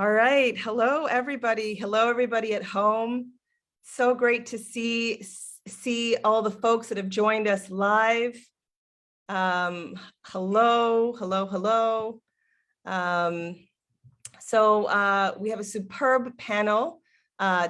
All right. Hello, everybody. Hello, everybody at home. So great to see all the folks that have joined us live. Hello. We have a superb panel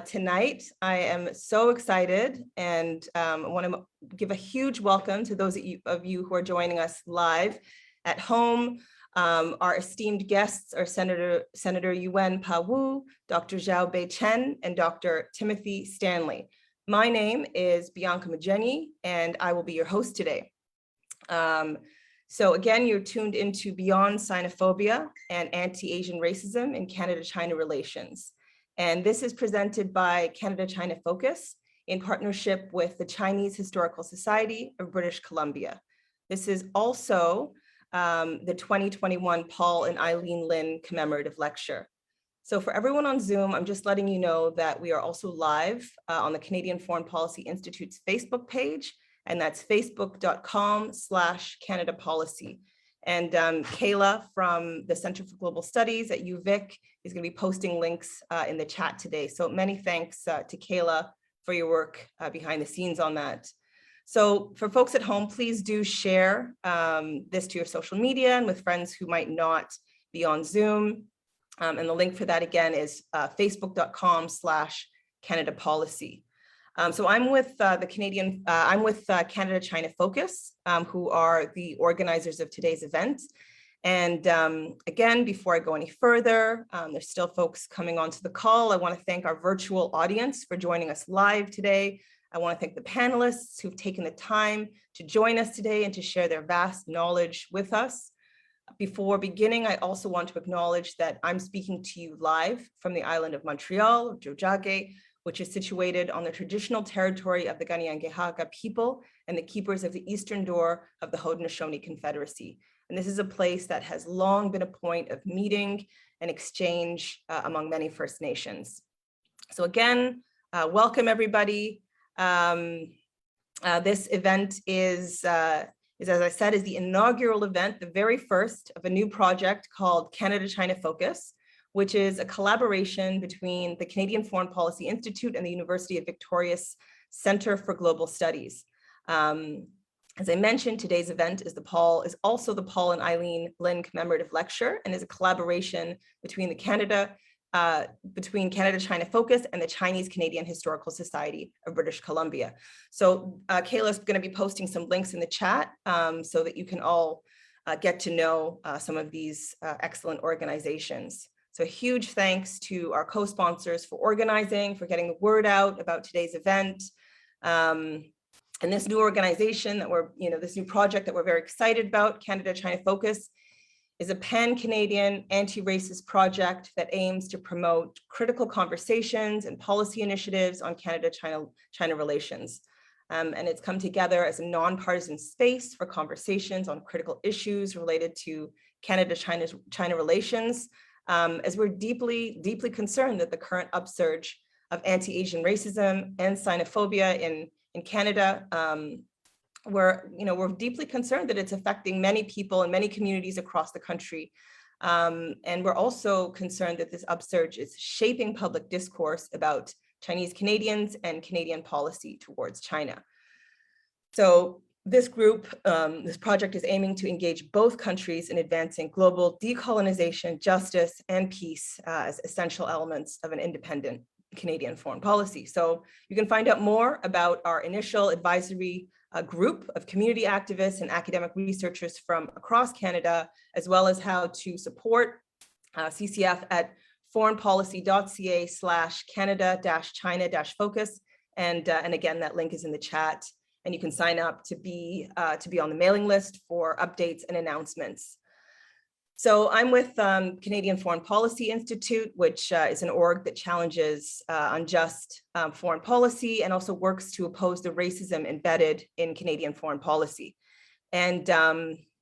tonight. I am so excited, and I want to give a huge welcome to those of you who are joining us live at home. Our esteemed guests are Senator Yuen Pau Woo, Dr. Xiaobei Chen, and Dr. Timothy Stanley. My name is Bianca Mugyenyi, and I will be your host today. So again, you're tuned into Beyond Sinophobia and Anti-Asian Racism in Canada-China Relations. And this is presented by Canada-China Focus in partnership with the Chinese Historical Society of British Columbia. This is also the 2021 Paul and Eileen Lin Commemorative Lecture. So for everyone on Zoom, I'm just letting you know that we are also live on the Canadian Foreign Policy Institute's Facebook page, and that's facebook.com/Canada Policy. And Kayla from the Center for Global Studies at UVic is going to be posting links in the chat today. So many thanks to Kayla for your work behind the scenes on that. So for folks at home, please do share this to your social media and with friends who might not be on Zoom. And the link for that again is facebook.com/Canada Policy. So I'm with Canada-China Focus, who are the organizers of today's event. And again, before I go any further, there's still folks coming onto the call. I want to thank our virtual audience for joining us live today. I want to thank the panelists who've taken the time to join us today and to share their vast knowledge with us. Before beginning, I also want to acknowledge that I'm speaking to you live from the island of Montreal, Tiohtià:ke, which is situated on the traditional territory of the Kanien'kehá:ka people and the keepers of the eastern door of the Haudenosaunee Confederacy. And this is a place that has long been a point of meeting and exchange among many First Nations. So again, welcome everybody. This event is, as I said, is the inaugural event, the very first of a new project called Canada-China Focus, which is a collaboration between the Canadian Foreign Policy Institute and the University of Victoria's Centre for Global Studies. As I mentioned, today's event is also the Paul and Eileen Lin Commemorative Lecture, and is a collaboration between Canada-China Focus and the Chinese Canadian Historical Society of British Columbia. So Kayla is going to be posting some links in the chat so that you can all get to know some of these excellent organizations. So a huge thanks to our co-sponsors for organizing, for getting the word out about today's event. And this new organization that this new project that we're very excited about, Canada-China Focus, is a pan-Canadian anti-racist project that aims to promote critical conversations and policy initiatives on Canada-China relations. And it's come together as a nonpartisan space for conversations on critical issues related to Canada-China relations, as we're deeply concerned that the current upsurge of anti-Asian racism and xenophobia in Canada, we're deeply concerned that it's affecting many people and many communities across the country. And we're also concerned that this upsurge is shaping public discourse about Chinese Canadians and Canadian policy towards China. So this project is aiming to engage both countries in advancing global decolonization, justice, and peace as essential elements of an independent Canadian foreign policy. So you can find out more about our initial advisory group of community activists and academic researchers from across Canada, as well as how to support CCF at foreignpolicy.ca/Canada-China-Focus. And again, that link is in the chat, and you can sign up to be on the mailing list for updates and announcements. So I'm with Canadian Foreign Policy Institute, which is an org that challenges unjust foreign policy and also works to oppose the racism embedded in Canadian foreign policy. And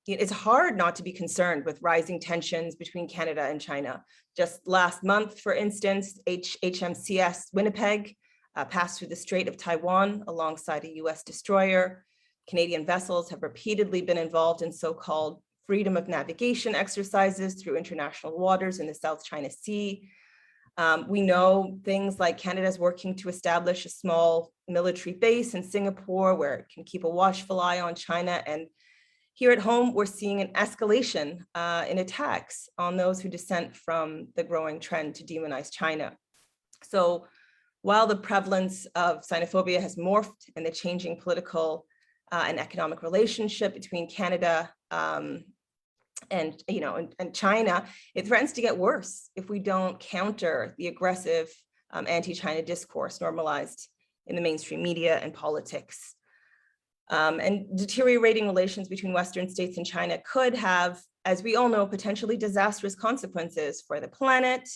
it's hard not to be concerned with rising tensions between Canada and China. Just last month, for instance, HMCS Winnipeg passed through the Strait of Taiwan alongside a US destroyer. Canadian vessels have repeatedly been involved in so-called freedom of navigation exercises through international waters in the South China Sea. We know things like Canada's working to establish a small military base in Singapore where it can keep a watchful eye on China. And here at home, we're seeing an escalation in attacks on those who dissent from the growing trend to demonize China. So while the prevalence of xenophobia has morphed in the changing political and economic relationship between Canada and China, it threatens to get worse if we don't counter the aggressive anti-China discourse normalized in the mainstream media and politics. And deteriorating relations between Western states and China could have, as we all know, potentially disastrous consequences for the planet,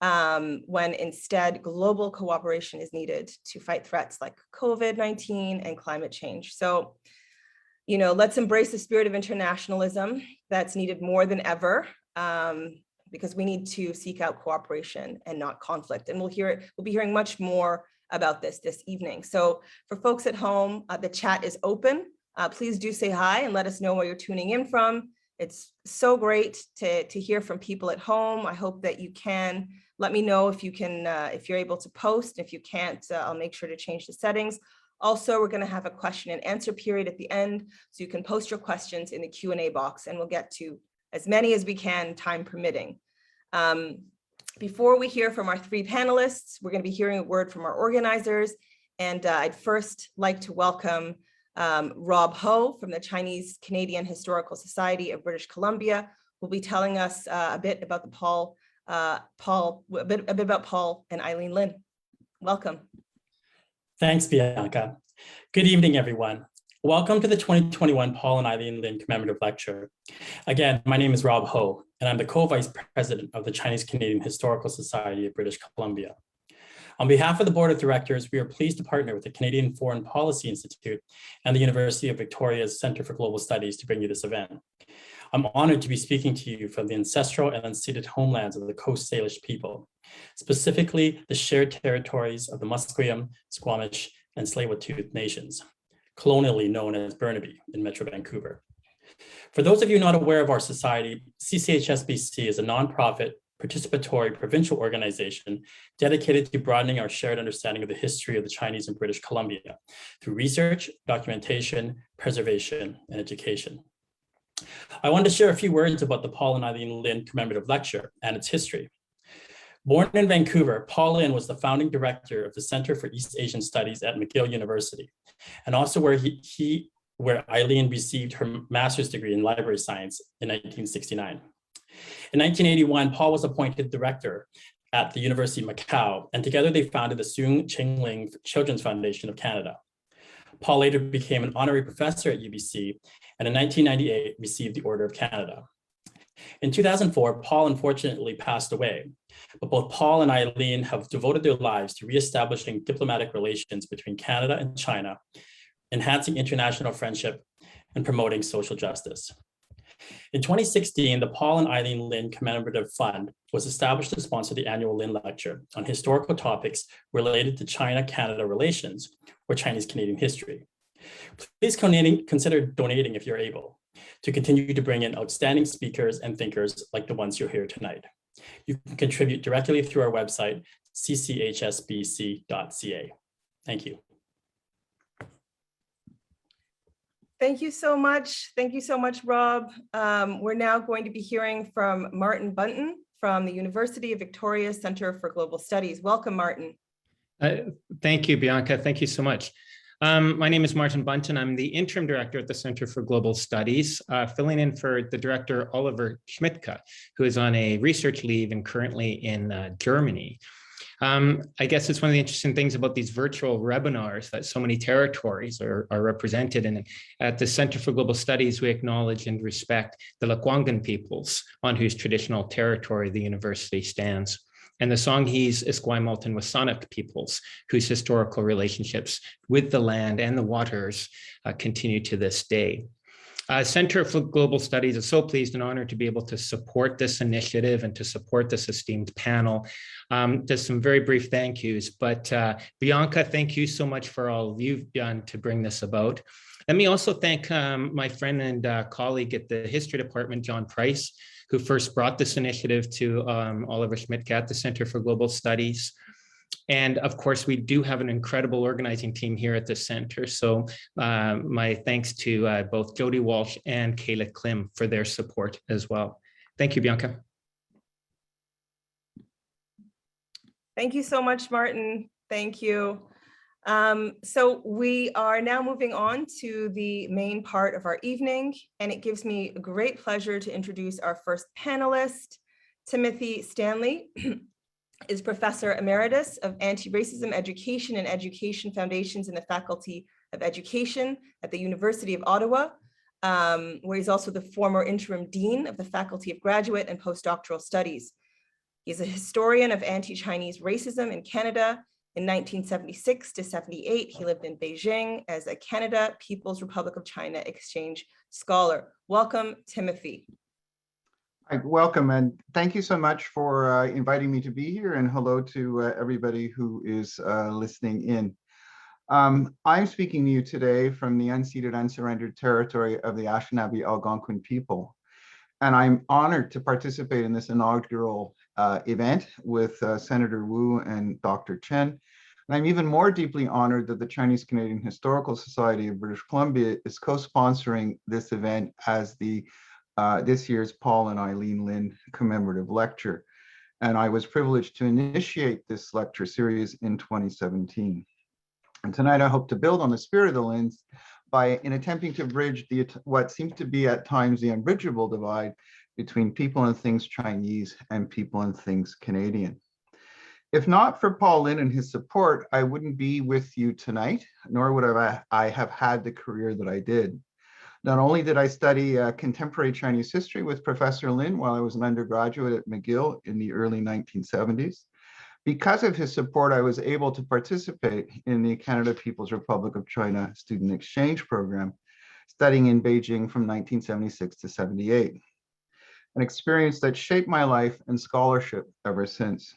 when instead global cooperation is needed to fight threats like COVID-19 and climate change. So, let's embrace the spirit of internationalism that's needed more than ever, because we need to seek out cooperation and not conflict. And we'll be hearing much more about this evening. So for folks at home, the chat is open. Please do say hi and let us know where you're tuning in from. It's so great to hear from people at home. I hope that you can let me know if you're able to post. If you can't, I'll make sure to change the settings. Also, we're going to have a question and answer period at the end, so you can post your questions in the Q&A box, and we'll get to as many as we can, time permitting. Before we hear from our three panelists, we're going to be hearing a word from our organizers, and I'd first like to welcome Rob Ho from the Chinese Canadian Historical Society of British Columbia, who will be telling us a bit about a bit about Paul and Eileen Lin. Welcome. Thanks, Bianca. Good evening, everyone. Welcome to the 2021 Paul and Eileen Lin Commemorative Lecture. Again, my name is Rob Ho, and I'm the co-vice president of the Chinese Canadian Historical Society of British Columbia. On behalf of the board of directors, we are pleased to partner with the Canadian Foreign Policy Institute and the University of Victoria's Centre for Global Studies to bring you this event. I'm honored to be speaking to you from the ancestral and unceded homelands of the Coast Salish people, specifically the shared territories of the Musqueam, Squamish, and Tsleil-Waututh nations, colonially known as Burnaby in Metro Vancouver. For those of you not aware of our society, CCHSBC is a nonprofit, participatory provincial organization dedicated to broadening our shared understanding of the history of the Chinese and British Columbia through research, documentation, preservation, and education. I wanted to share a few words about the Paul and Eileen Lin Commemorative Lecture and its history. Born in Vancouver, Paul Lin was the founding director of the Center for East Asian Studies at McGill University, and also where Eileen received her master's degree in library science in 1969. In 1981, Paul was appointed director at the University of Macau, and together they founded the Soong Ching Ling Children's Foundation of Canada. Paul later became an honorary professor at UBC, and in 1998 received the Order of Canada. In 2004, Paul unfortunately passed away, but both Paul and Eileen have devoted their lives to reestablishing diplomatic relations between Canada and China, enhancing international friendship, and promoting social justice. In 2016, the Paul and Eileen Lin Commemorative Fund was established to sponsor the annual Lin Lecture on historical topics related to China-Canada relations or Chinese-Canadian history. Please consider donating if you're able to continue to bring in outstanding speakers and thinkers like the ones you'll hear tonight. You can contribute directly through our website, cchsbc.ca. Thank you. Thank you so much. Thank you so much, Rob. We're now going to be hearing from Martin Bunton from the University of Victoria's Centre for Global Studies. Welcome, Martin. Thank you, Bianca. Thank you so much. My name is Martin Bunton. I'm the interim director at the Center for Global Studies, filling in for the director, Oliver Schmidtka, who is on a research leave and currently in Germany. I guess it's one of the interesting things about these virtual webinars that so many territories are represented. And at the Center for Global Studies, we acknowledge and respect the Lekwungen peoples on whose traditional territory the university stands. And the Songhees, Esquimalt, and Wasanuk peoples, whose historical relationships with the land and the waters continue to this day. Center for Global Studies is so pleased and honored to be able to support this initiative and to support this esteemed panel. Just some very brief thank yous, but Bianca, thank you so much for all you've done to bring this about. Let me also thank my friend and colleague at the History Department, John Price, who first brought this initiative to Oliver Schmidt at the Center for Global Studies. And of course, we do have an incredible organizing team here at the center. So my thanks to both Jody Walsh and Kayla Klim for their support as well. Thank you, Bianca. Thank you so much, Martin. Thank you. So we are now moving on to the main part of our evening, and it gives me great pleasure to introduce our first panelist. Timothy Stanley is Professor Emeritus of Anti-Racism Education and Education Foundations in the Faculty of Education at the University of Ottawa, where he's also the former interim dean of the Faculty of Graduate and Postdoctoral Studies. He's a historian of anti-Chinese racism in Canada. In 1976 to 78, he lived in Beijing as a Canada People's Republic of China exchange scholar. Welcome, Timothy. Hi, welcome, and thank you so much for inviting me to be here, and hello to everybody who is listening in. I'm speaking to you today from the unceded, unsurrendered territory of the Anishinaabe Algonquin people, and I'm honored to participate in this inaugural event with Senator Wu and Dr. Chen. And I'm even more deeply honored that the Chinese Canadian Historical Society of British Columbia is co-sponsoring this event as the this year's Paul and Eileen Lin commemorative lecture. And I was privileged to initiate this lecture series in 2017. And tonight I hope to build on the spirit of the Lins in attempting to bridge what seems to be at times the unbridgeable divide between people and things Chinese and people and things Canadian. If not for Paul Lin and his support, I wouldn't be with you tonight, nor would I have had the career that I did. Not only did I study contemporary Chinese history with Professor Lin while I was an undergraduate at McGill in the early 1970s, because of his support, I was able to participate in the Canada People's Republic of China student exchange program, studying in Beijing from 1976 to 78, an experience that shaped my life and scholarship ever since.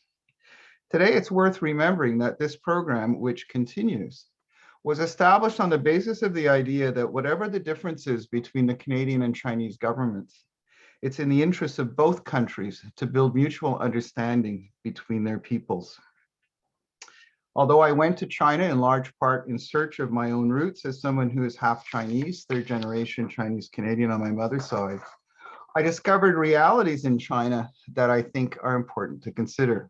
Today, it's worth remembering that this program, which continues, was established on the basis of the idea that whatever the differences between the Canadian and Chinese governments, it's in the interests of both countries to build mutual understanding between their peoples. Although I went to China in large part in search of my own roots as someone who is half Chinese, third generation Chinese Canadian on my mother's side, I discovered realities in China that I think are important to consider.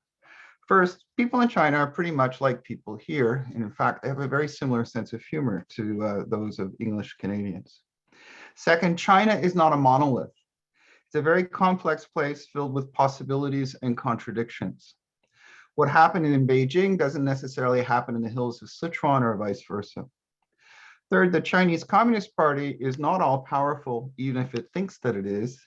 First, people in China are pretty much like people here, and in fact, they have a very similar sense of humor to those of English Canadians. Second, China is not a monolith. It's a very complex place filled with possibilities and contradictions. What happened in Beijing doesn't necessarily happen in the hills of Sichuan or vice versa. Third, the Chinese Communist Party is not all powerful, even if it thinks that it is,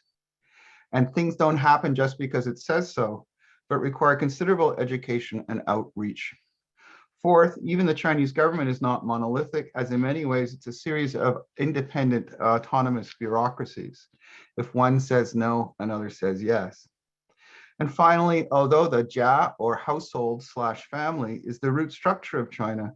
and things don't happen just because it says so, but require considerable education and outreach. Fourth, even the Chinese government is not monolithic, as in many ways it's a series of independent autonomous bureaucracies. If one says no, another says yes. And finally, although the jia or household / family is the root structure of China,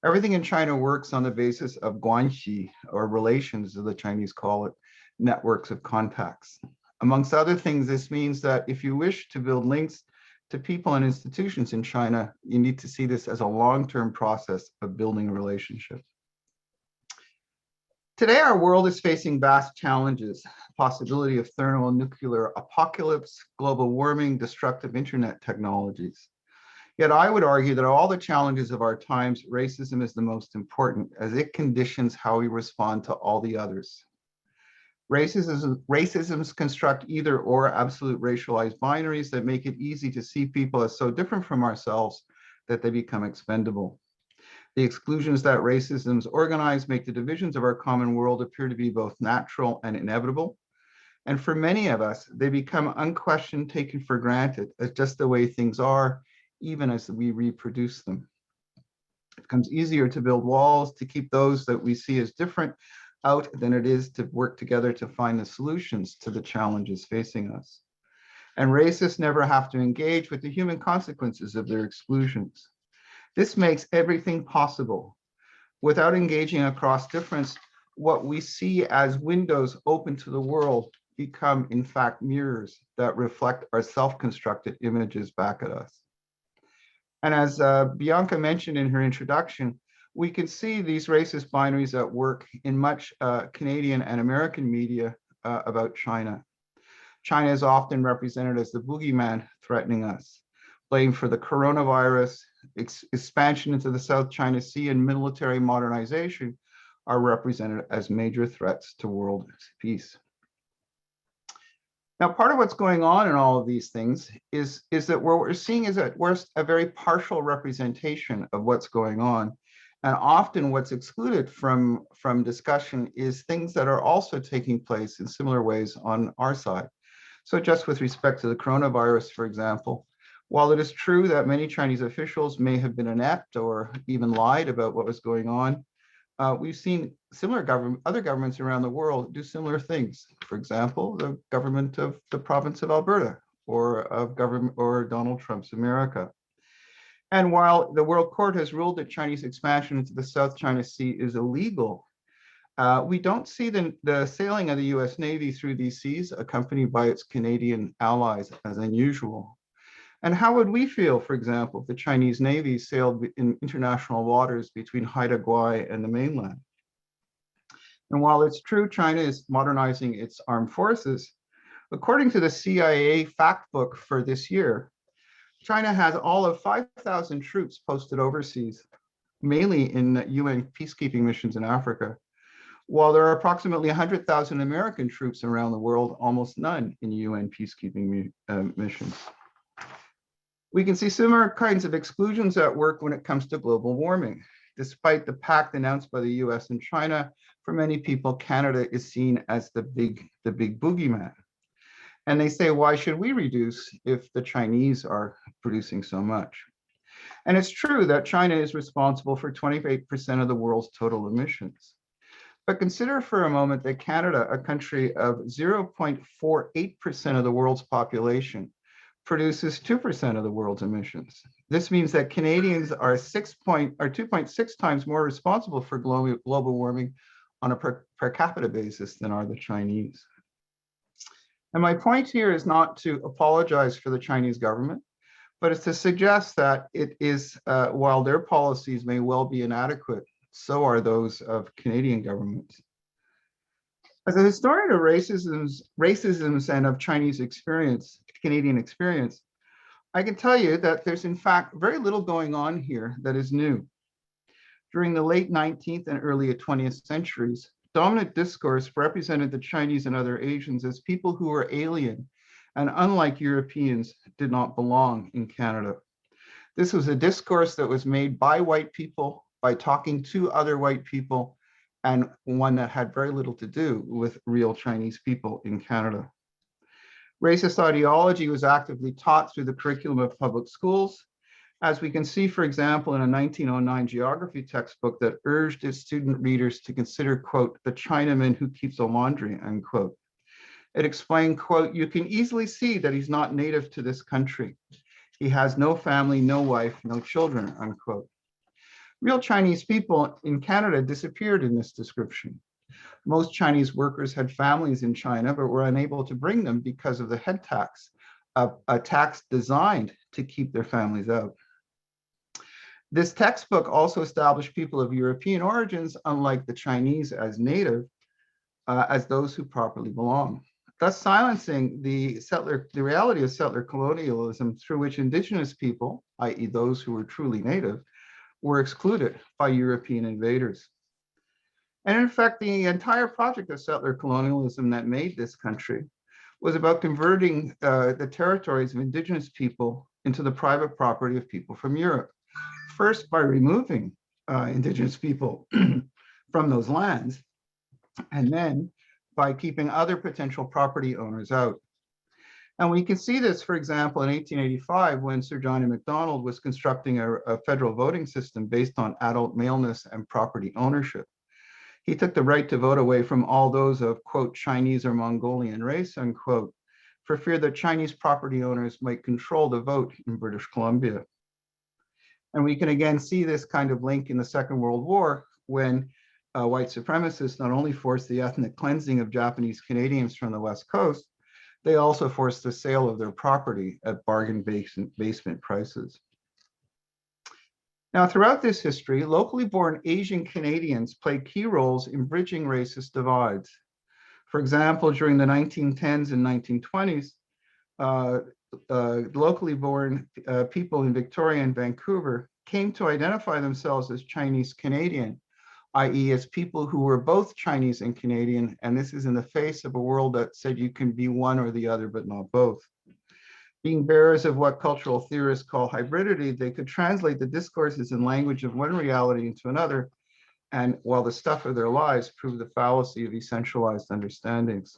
everything in China works on the basis of guanxi, or relations as the Chinese call it, networks of contacts. Amongst other things, this means that if you wish to build links to people and institutions in China, you need to see this as a long-term process of building a relationship. Today, our world is facing vast challenges: possibility of thermonuclear apocalypse, global warming, destructive internet technologies. Yet I would argue that of all the challenges of our times, racism is the most important, as it conditions how we respond to all the others. Racisms construct either or absolute racialized binaries that make it easy to see people as so different from ourselves that they become expendable. The exclusions that racisms organize make the divisions of our common world appear to be both natural and inevitable. And for many of us, they become unquestioned, taken for granted as just the way things are, even as we reproduce them. It becomes easier to build walls to keep those that we see as different out than it is to work together to find the solutions to the challenges facing us. And racists never have to engage with the human consequences of their exclusions. This makes everything possible. Without engaging across difference, what we see as windows open to the world become, in fact, mirrors that reflect our self-constructed images back at us. And as Bianca mentioned in her introduction, we can see these racist binaries at work in much Canadian and American media about China. China is often represented as the boogeyman threatening us. Blame for the coronavirus, expansion into the South China Sea, and military modernization are represented as major threats to world peace. Now, part of what's going on in all of these things is that what we're seeing is at worst a very partial representation of what's going on. And often what's excluded from discussion is things that are also taking place in similar ways on our side. So just with respect to the coronavirus, for example, while it is true that many Chinese officials may have been inept or even lied about what was going on, we've seen other governments around the world do similar things. For example, the government of the province of Alberta or Donald Trump's America. And while the World Court has ruled that Chinese expansion into the South China Sea is illegal, we don't see the sailing of the US Navy through these seas accompanied by its Canadian allies as unusual. And how would we feel, for example, if the Chinese Navy sailed in international waters between Haida Gwaii and the mainland? And while it's true China is modernizing its armed forces, according to the CIA fact book for this year, China has all of 5,000 troops posted overseas, mainly in UN peacekeeping missions in Africa, while there are approximately 100,000 American troops around the world, almost none in UN peacekeeping missions. We can see similar kinds of exclusions at work when it comes to global warming. Despite the pact announced by the US and China, for many people, Canada is seen as the big boogeyman. And they say, why should we reduce if the Chinese are producing so much? And it's true that China is responsible for 28% of the world's total emissions. But consider for a moment that Canada, a country of 0.48% of the world's population, produces 2% of the world's emissions. This means that Canadians are 2.6 times more responsible for global warming on a per capita basis than are the Chinese. And my point here is not to apologize for the Chinese government, but it's to suggest that it is, while their policies may well be inadequate, so are those of Canadian governments. As a historian of racisms and of Chinese experience, Canadian experience, I can tell you that there's in fact very little going on here that is new. During the late 19th and early 20th centuries, dominant discourse represented the Chinese and other Asians as people who were alien and, unlike Europeans, did not belong in Canada. This was a discourse that was made by white people, by talking to other white people, and one that had very little to do with real Chinese people in Canada. Racist ideology was actively taught through the curriculum of public schools, as we can see, for example, in a 1909 geography textbook that urged its student readers to consider, quote, the Chinaman who keeps a laundry, unquote. It explained, quote, you can easily see that he's not native to this country. He has no family, no wife, no children, unquote. Real Chinese people in Canada disappeared in this description. Most Chinese workers had families in China, but were unable to bring them because of the head tax, a tax designed to keep their families out. This textbook also established people of European origins, unlike the Chinese, as native, as those who properly belong, thus silencing the reality of settler colonialism through which Indigenous people, i.e. those who were truly native, were excluded by European invaders. And in fact, the entire project of settler colonialism that made this country was about converting the territories of Indigenous people into the private property of people from Europe. First, by removing Indigenous people from those lands, and then by keeping other potential property owners out. And we can see this, for example, in 1885, when Sir John A. Macdonald was constructing a federal voting system based on adult maleness and property ownership. He took the right to vote away from all those of, quote, Chinese or Mongolian race, unquote, for fear that Chinese property owners might control the vote in British Columbia. And we can again see this kind of link in the Second World War when white supremacists not only forced the ethnic cleansing of Japanese Canadians from the West Coast, they also forced the sale of their property at bargain basement prices. Now, throughout this history, locally born Asian Canadians played key roles in bridging racist divides. For example, during the 1910s and 1920s, locally born people in Victoria and Vancouver came to identify themselves as Chinese Canadian, i.e. as people who were both Chinese and Canadian, and this is in the face of a world that said you can be one or the other, but not both. Being bearers of what cultural theorists call hybridity, they could translate the discourses and language of one reality into another, and while the stuff of their lives proved the fallacy of essentialized understandings.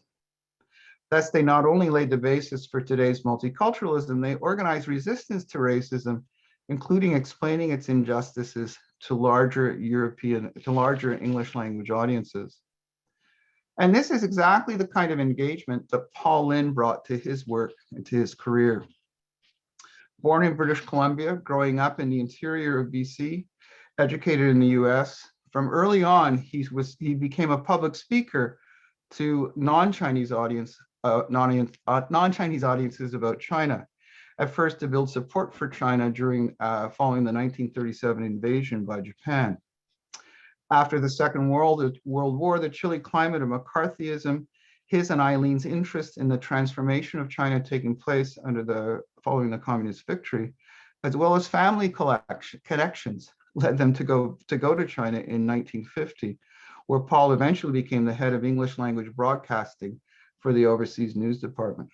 Thus, they not only laid the basis for today's multiculturalism, they organized resistance to racism, including explaining its injustices to larger English language audiences. And this is exactly the kind of engagement that Paul Lin brought to his work and to his career. Born in British Columbia, growing up in the interior of BC, educated in the US, from early on, he became a public speaker to non-Chinese audiences about China. At first, to build support for China following the 1937 invasion by Japan. After the Second World War, the chilly climate of McCarthyism, his and Eileen's interest in the transformation of China taking place following the communist victory, as well as family connections, led them to go to China in 1950, where Paul eventually became the head of English language broadcasting for the Overseas News Department.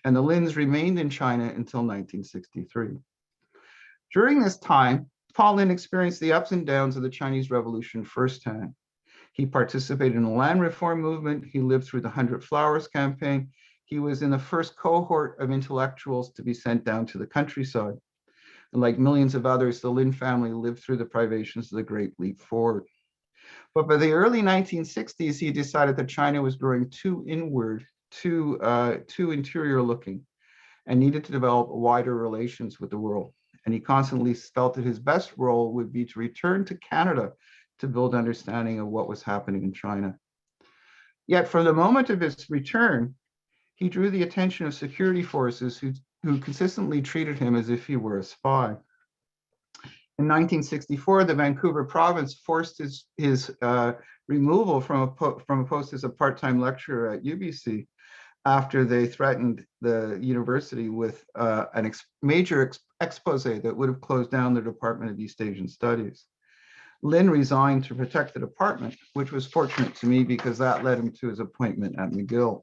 And the Lins remained in China until 1963. During this time, Paul Lin experienced the ups and downs of the Chinese Revolution firsthand. He participated in the land reform movement. He lived through the 100 Flowers campaign. He was in the first cohort of intellectuals to be sent down to the countryside. And like millions of others, the Lin family lived through the privations of the Great Leap Forward. But by the early 1960s, he decided that China was growing too inward, too interior looking, and needed to develop wider relations with the world. And he constantly felt that his best role would be to return to Canada to build understanding of what was happening in China. Yet from the moment of his return, he drew the attention of security forces who consistently treated him as if he were a spy. In 1964, the Vancouver province forced his removal from a post as a part-time lecturer at UBC after they threatened the university with a major expose that would have closed down the Department of East Asian Studies. Lin resigned to protect the department, which was fortunate to me because that led him to his appointment at McGill.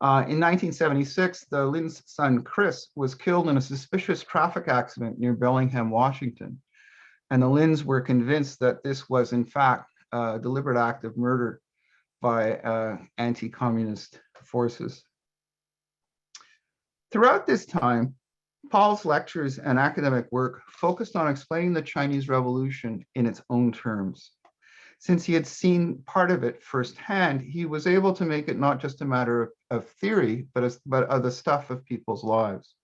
In 1976, the Lin's son, Chris, was killed in a suspicious traffic accident near Bellingham, Washington. And the Lins were convinced that this was, in fact, a deliberate act of murder by anti-communist forces. Throughout this time, Paul's lectures and academic work focused on explaining the Chinese Revolution in its own terms. Since he had seen part of it firsthand, he was able to make it not just a matter of theory, but of the stuff of people's lives.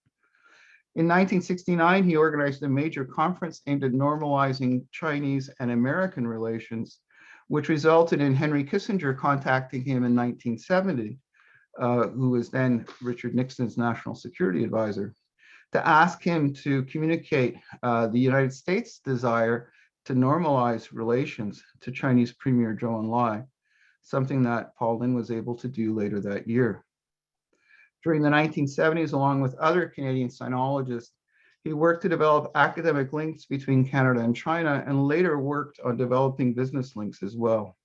In 1969, he organized a major conference aimed at normalizing Chinese and American relations, which resulted in Henry Kissinger contacting him in 1970, who was then Richard Nixon's national security advisor, to ask him to communicate the United States' desire to normalize relations to Chinese Premier Zhou Enlai, something that Paul Lin was able to do later that year. During the 1970s, along with other Canadian sinologists, he worked to develop academic links between Canada and China, and later worked on developing business links as well.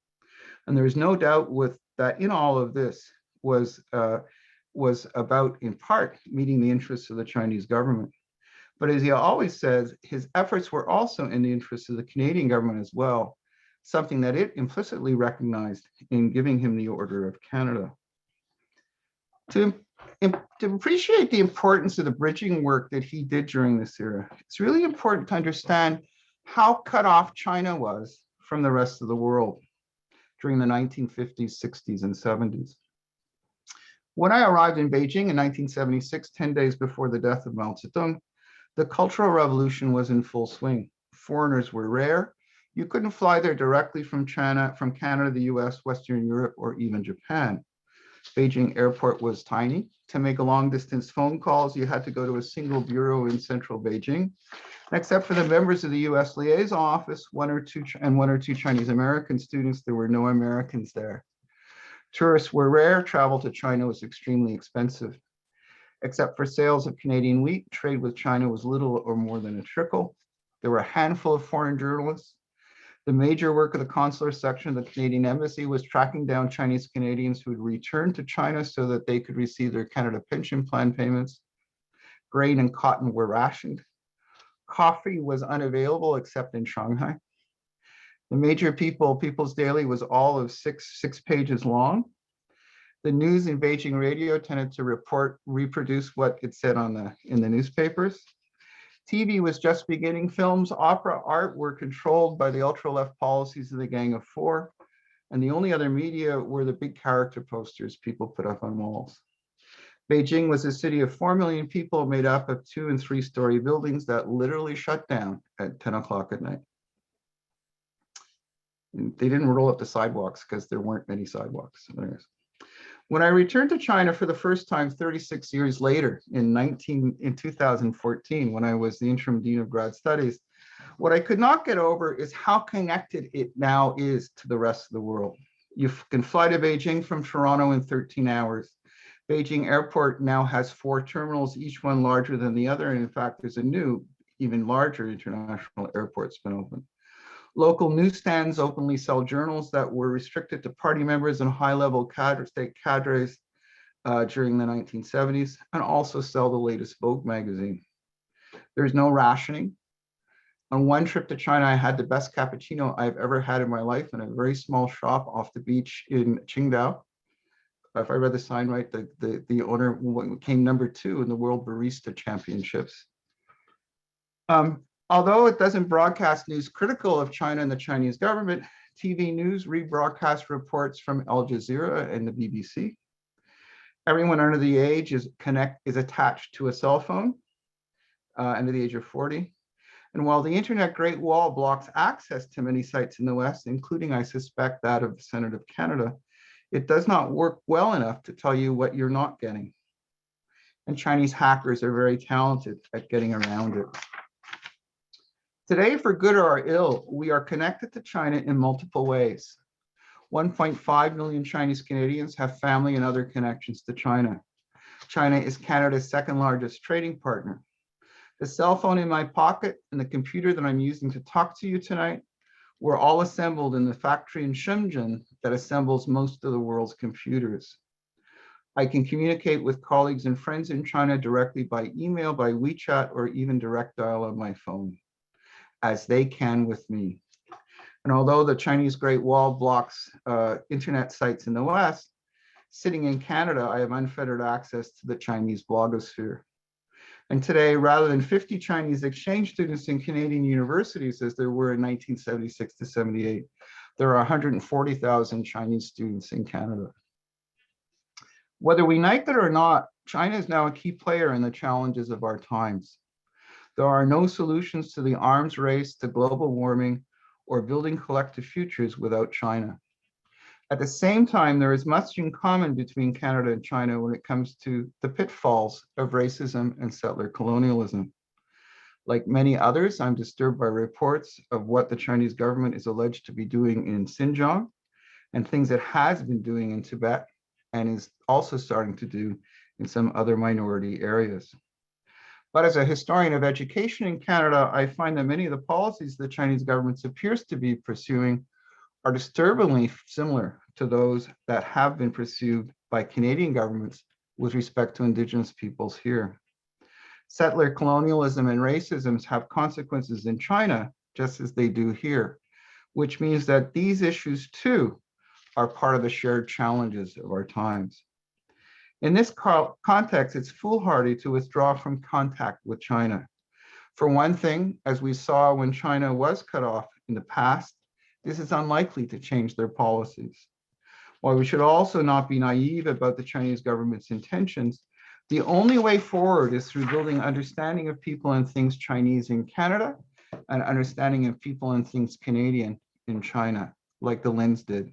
And there is no doubt that in all of this was about, in part, meeting the interests of the Chinese government. But as he always says, his efforts were also in the interests of the Canadian government as well, something that it implicitly recognized in giving him the Order of Canada. To appreciate the importance of the bridging work that he did during this era, it's really important to understand how cut off China was from the rest of the world during the 1950s, 60s, and 70s. When I arrived in Beijing in 1976, 10 days before the death of Mao Zedong, the Cultural Revolution was in full swing. Foreigners were rare, You couldn't fly there directly from Canada, the US, Western Europe, or even Japan. Beijing airport was tiny. To make long distance phone calls, you had to go to a single bureau in central Beijing. Except for the members of the US liaison office, one or two Chinese American students, there were no Americans there. Tourists were rare. Travel to China was extremely expensive. Except for sales of Canadian wheat, trade with China was little or more than a trickle. There were a handful of foreign journalists. The major work of the consular section of the Canadian Embassy was tracking down Chinese Canadians who had returned to China so that they could receive their Canada Pension Plan payments. Grain and cotton were rationed. Coffee was unavailable except in Shanghai. The major People's Daily was all of six pages long. The news in Beijing radio tended to reproduce what it said in the newspapers. TV was just beginning. Films, opera, art were controlled by the ultra-left policies of the Gang of Four. And the only other media were the big character posters people put up on walls. Beijing was a city of 4 million people made up of 2- and 3-story buildings that literally shut down at 10 o'clock at night. And they didn't roll up the sidewalks because there weren't many sidewalks. When I returned to China for the first time 36 years later in 2014, when I was the interim dean of grad studies, what I could not get over is how connected it now is to the rest of the world. You can fly to Beijing from Toronto in 13 hours. Beijing airport now has 4 terminals, each one larger than the other. And in fact, there's a new, even larger international airport that's been opened. Local newsstands openly sell journals that were restricted to party members and high-level state cadres during the 1970s, and also sell the latest Vogue magazine. There's no rationing. On one trip to China, I had the best cappuccino I've ever had in my life in a very small shop off the beach in Qingdao. If I read the sign right, the owner came number 2 in the World Barista Championships. Although it doesn't broadcast news critical of China and the Chinese government, TV news rebroadcast reports from Al Jazeera and the BBC. Everyone under the age is attached to a cell phone under the age of 40. And while the Internet Great Wall blocks access to many sites in the West, including, I suspect, that of the Senate of Canada, it does not work well enough to tell you what you're not getting. And Chinese hackers are very talented at getting around it. Today, for good or ill, we are connected to China in multiple ways. 1.5 million Chinese Canadians have family and other connections to China. China is Canada's 2nd largest trading partner. The cell phone in my pocket and the computer that I'm using to talk to you tonight were all assembled in the factory in Shenzhen that assembles most of the world's computers. I can communicate with colleagues and friends in China directly by email, by WeChat, or even direct dial on my phone, as they can with me. And although the Chinese Great Wall blocks internet sites in the West, sitting in Canada, I have unfettered access to the Chinese blogosphere. And today, rather than 50 Chinese exchange students in Canadian universities, as there were in 1976 to 78, there are 140,000 Chinese students in Canada. Whether we like it or not, China is now a key player in the challenges of our times. There are no solutions to the arms race, to global warming, or building collective futures without China. At the same time, there is much in common between Canada and China when it comes to the pitfalls of racism and settler colonialism. Like many others, I'm disturbed by reports of what the Chinese government is alleged to be doing in Xinjiang and things it has been doing in Tibet and is also starting to do in some other minority areas. But as a historian of education in Canada, I find that many of the policies the Chinese government appears to be pursuing are disturbingly similar to those that have been pursued by Canadian governments with respect to Indigenous peoples here. Settler colonialism and racism have consequences in China, just as they do here, which means that these issues too are part of the shared challenges of our times. In this context, it's foolhardy to withdraw from contact with China. For one thing, as we saw when China was cut off in the past, this is unlikely to change their policies. While we should also not be naive about the Chinese government's intentions, the only way forward is through building understanding of people and things Chinese in Canada an understanding of people and things Canadian in China, like the Lins did.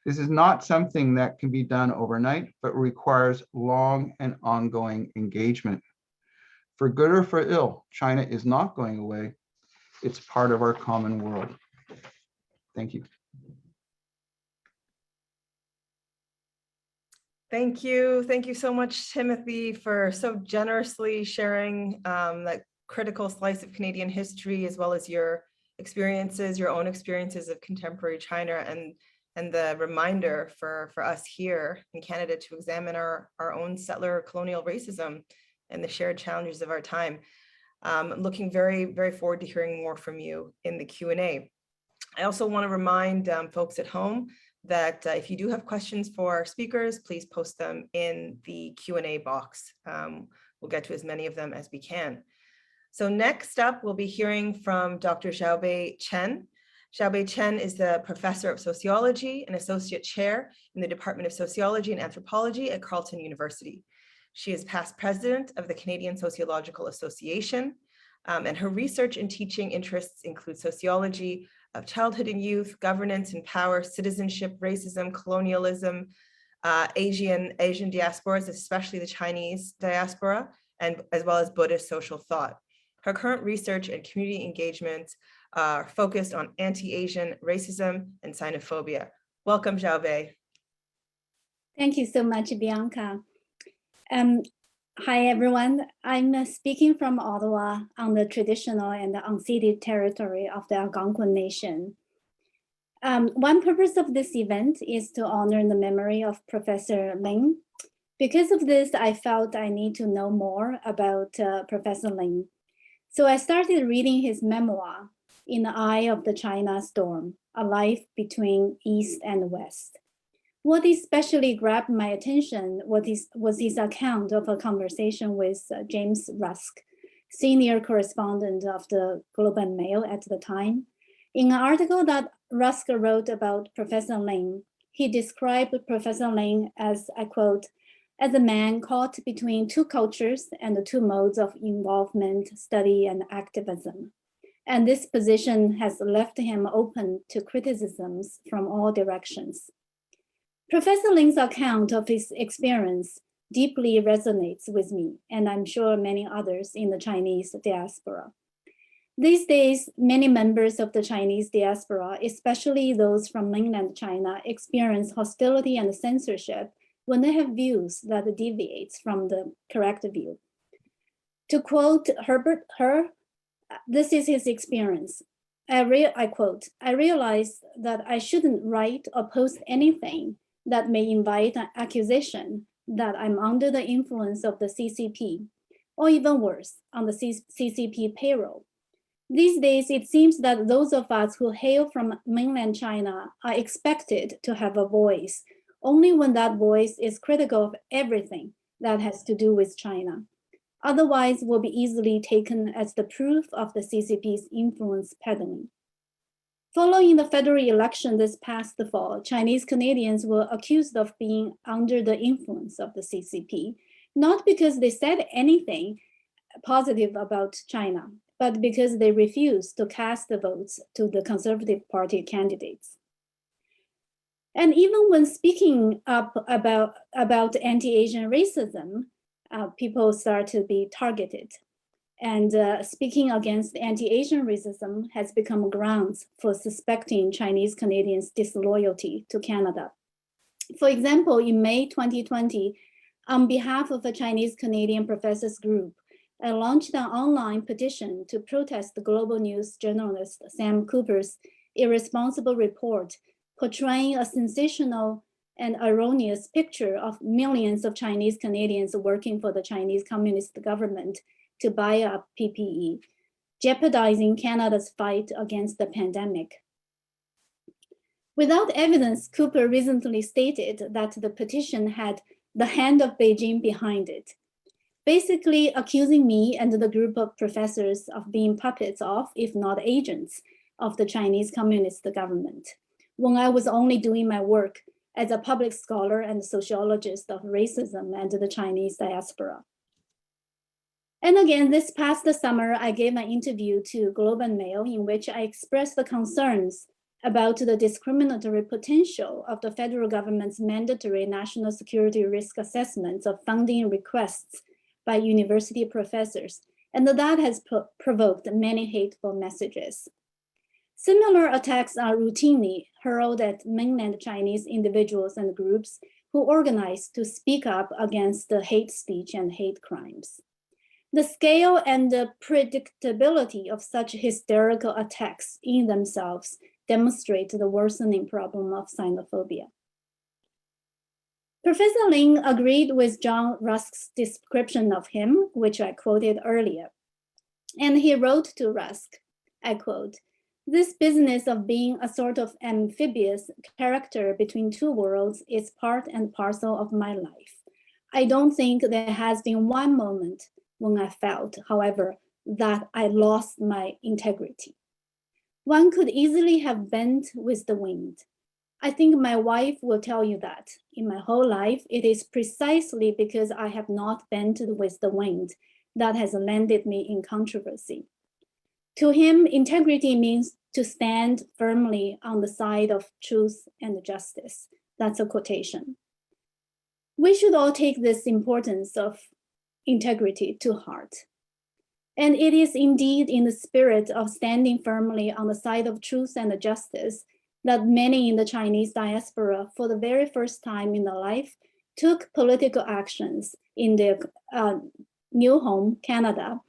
This is not something that can be done overnight, but requires long and ongoing engagement. For good or for ill, China is not going away. It's part of our common world. Thank you. Thank you. Thank you so much, Timothy, for so generously sharing that critical slice of Canadian history, as well as your experiences, your own experiences of contemporary China, and the reminder for us here in Canada to examine our own settler colonial racism and the shared challenges of our time. Looking very, very forward to hearing more from you in the Q&A. I also want to remind folks at home that if you do have questions for our speakers, please post them in the Q&A box. We'll get to as many of them as we can. So next up, we'll be hearing from Dr. Xiaobei Chen. Xiaobei Chen is the professor of sociology and associate chair in the Department of Sociology and Anthropology at Carleton University. She is past president of the Canadian Sociological Association, and her research and teaching interests include sociology of childhood and youth, governance and power, citizenship, racism, colonialism, Asian diasporas, especially the Chinese diaspora, and as well as Buddhist social thought. Her current research and community engagements are focused on anti-Asian racism and Sinophobia. Welcome, Xiaobei. Thank you so much, Bianca. Hi, everyone. I'm speaking from Ottawa on the traditional and unceded territory of the Algonquin Nation. One purpose of this event is to honor the memory of Professor Lin. Because of this, I felt I need to know more about Professor Lin. So I started reading his memoir, In the Eye of the China Storm, A Life Between East and West. What especially grabbed my attention was his account of a conversation with James Rusk, senior correspondent of the Globe and Mail at the time. In an article that Rusk wrote about Professor Lin, he described Professor Lin as, I quote, as a man caught between two cultures and the two modes of involvement, study, and activism. And this position has left him open to criticisms from all directions. Professor Lin's account of his experience deeply resonates with me, and I'm sure many others in the Chinese diaspora. These days, many members of the Chinese diaspora, especially those from mainland China, experience hostility and censorship when they have views that deviates from the correct view. To quote Herbert Herr, this is his experience. I quote, I realized that I shouldn't write or post anything that may invite an accusation that I'm under the influence of the CCP, or even worse, on the CCP payroll. These days, it seems that those of us who hail from mainland China are expected to have a voice only when that voice is critical of everything that has to do with China. Otherwise, will be easily taken as the proof of the CCP's influence peddling. Following the federal election this past fall, Chinese Canadians were accused of being under the influence of the CCP, not because they said anything positive about China, but because they refused to cast the votes to the Conservative Party candidates. And even when speaking up about anti-Asian racism, people start to be targeted. And speaking against anti-Asian racism has become grounds for suspecting Chinese Canadians' disloyalty to Canada. For example, in May 2020, on behalf of a Chinese Canadian professors group, I launched an online petition to protest the Global News journalist Sam Cooper's irresponsible report portraying a sensational and erroneous picture of millions of Chinese Canadians working for the Chinese Communist government to buy up PPE, jeopardizing Canada's fight against the pandemic. Without evidence, Cooper recently stated that the petition had the hand of Beijing behind it, basically accusing me and the group of professors of being puppets of, if not agents, of the Chinese Communist government, when I was only doing my work as a public scholar and sociologist of racism and the Chinese diaspora. And again, this past summer, I gave an interview to Globe and Mail in which I expressed the concerns about the discriminatory potential of the federal government's mandatory national security risk assessments of funding requests by university professors, and that has provoked many hateful messages. Similar attacks are routinely hurled at mainland Chinese individuals and groups who organize to speak up against the hate speech and hate crimes. The scale and the predictability of such hysterical attacks in themselves demonstrate the worsening problem of Sinophobia. Professor Lin agreed with John Rusk's description of him, which I quoted earlier. And he wrote to Rusk, I quote, "This business of being a sort of amphibious character between two worlds is part and parcel of my life. I don't think there has been one moment when I felt, however, that I lost my integrity. One could easily have bent with the wind. I think my wife will tell you that in my whole life, it is precisely because I have not bent with the wind that has landed me in controversy. To him, integrity means to stand firmly on the side of truth and justice." That's a quotation. We should all take this importance of integrity to heart. And it is indeed in the spirit of standing firmly on the side of truth and justice that many in the Chinese diaspora, for the very first time in their life, took political actions in their new home, Canada.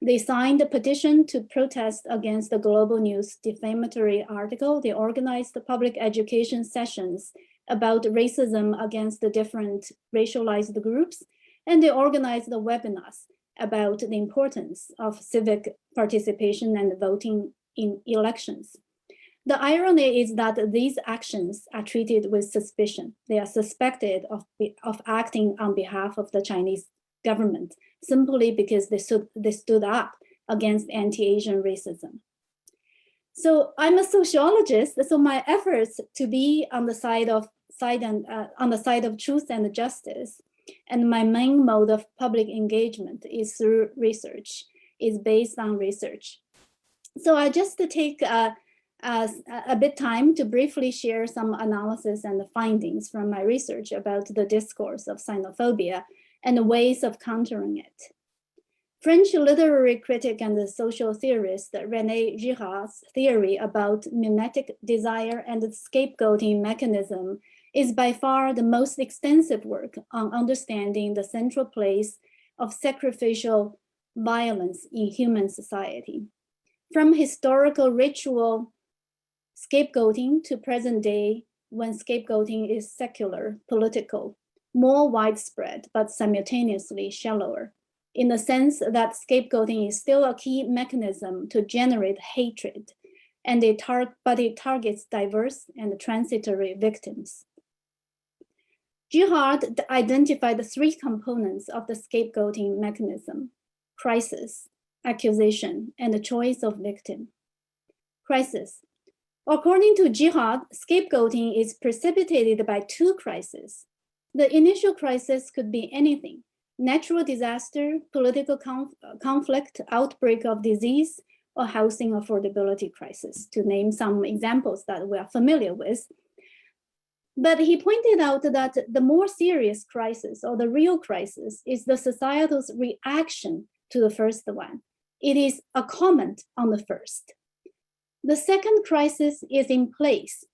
They signed a petition to protest against the Global News defamatory article. They organized the public education sessions about racism against the different racialized groups, and they organized the webinars about the importance of civic participation and voting in elections. The irony is that these actions are treated with suspicion. They are suspected of acting on behalf of the Chinese government simply because they stood up against anti-Asian racism. So I'm a sociologist, so my efforts to be on the side of truth and justice, and my main mode of public engagement is through research, is based on research. So I just take a bit time to briefly share some analysis and the findings from my research about the discourse of xenophobia and the ways of countering it. French literary critic and the social theorist René Girard's theory about mimetic desire and the scapegoating mechanism is by far the most extensive work on understanding the central place of sacrificial violence in human society. From historical ritual scapegoating to present day, when scapegoating is secular, political, more widespread, but simultaneously shallower, in the sense that scapegoating is still a key mechanism to generate hatred, and but it targets diverse and transitory victims. Girard identified the three components of the scapegoating mechanism: crisis, accusation, and the choice of victim. Crisis. According to Girard, scapegoating is precipitated by two crises. The initial crisis could be anything: natural disaster, political conflict, outbreak of disease, or housing affordability crisis, to name some examples that we are familiar with. But he pointed out that the more serious crisis, or the real crisis, is the societal's reaction to the first one. It is a comment on the first. The second crisis is in place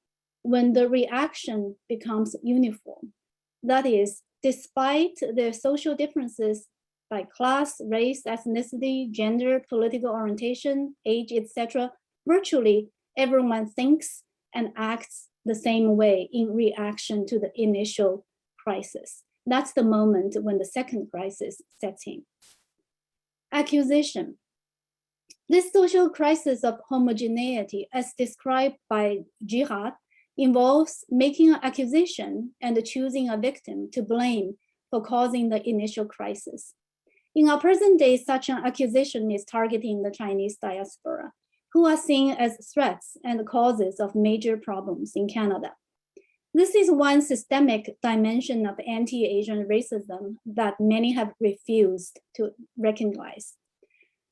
when the reaction becomes uniform. That is, despite the social differences by class, race, ethnicity, gender, political orientation, age, etc., virtually everyone thinks and acts the same way in reaction to the initial crisis. That's the moment when the second crisis sets in. Accusation. This social crisis of homogeneity, as described by Girard, involves making an accusation and choosing a victim to blame for causing the initial crisis. In our present day, such an accusation is targeting the Chinese diaspora, who are seen as threats and causes of major problems in Canada. This is one systemic dimension of anti-Asian racism that many have refused to recognize.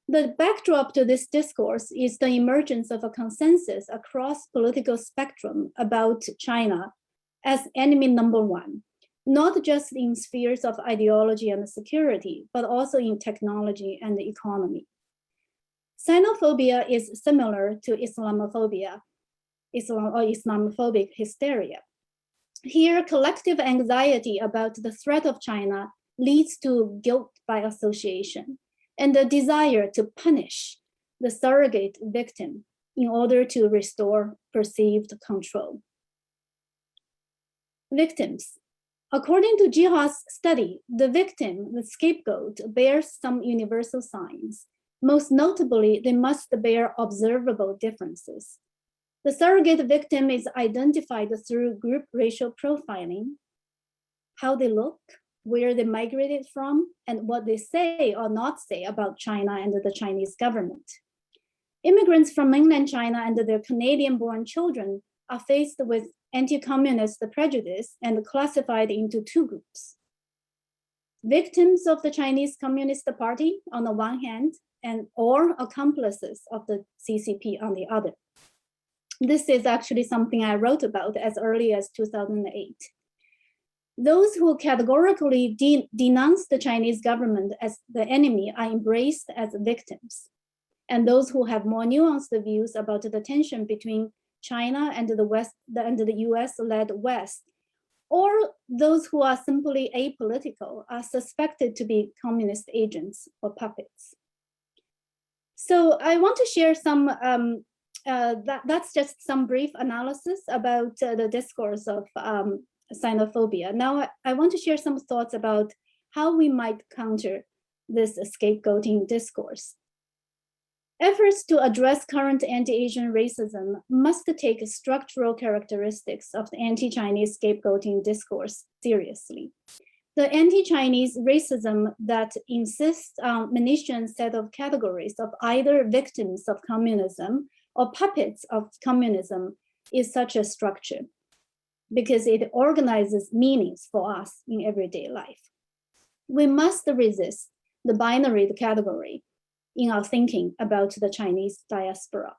The backdrop to this discourse is the emergence of a consensus across political spectrum about China as enemy number one, not just in spheres of ideology and security, but also in technology and the economy. Sinophobia is similar to Islamophobia, or Islamophobic hysteria. Here, collective anxiety about the threat of China leads to guilt by association and the desire to punish the surrogate victim in order to restore perceived control. Victims. According to Jiha's study, the victim, the scapegoat, bears some universal signs. Most notably, they must bear observable differences. The surrogate victim is identified through group racial profiling, how they look, where they migrated from, and what they say or not say about China and the Chinese government. Immigrants from mainland China and their Canadian-born children are faced with anti-communist prejudice and classified into two groups. Victims of the Chinese Communist Party on the one hand, or accomplices of the CCP on the other. This is actually something I wrote about as early as 2008. Those who categorically denounce the Chinese government as the enemy are embraced as victims. And those who have more nuanced views about the tension between China and the West, and the US-led West, or those who are simply apolitical are suspected to be communist agents or puppets. So I want to share some, that's just some brief analysis about the discourse of xenophobia. Now I want to share some thoughts about how we might counter this scapegoating discourse. Efforts to address current anti-Asian racism must take structural characteristics of the anti-Chinese scapegoating discourse seriously. The anti-Chinese racism that insists on Manichean set of categories of either victims of communism or puppets of communism is such a structure because it organizes meanings for us in everyday life. We must resist the binary category in our thinking about the Chinese diaspora.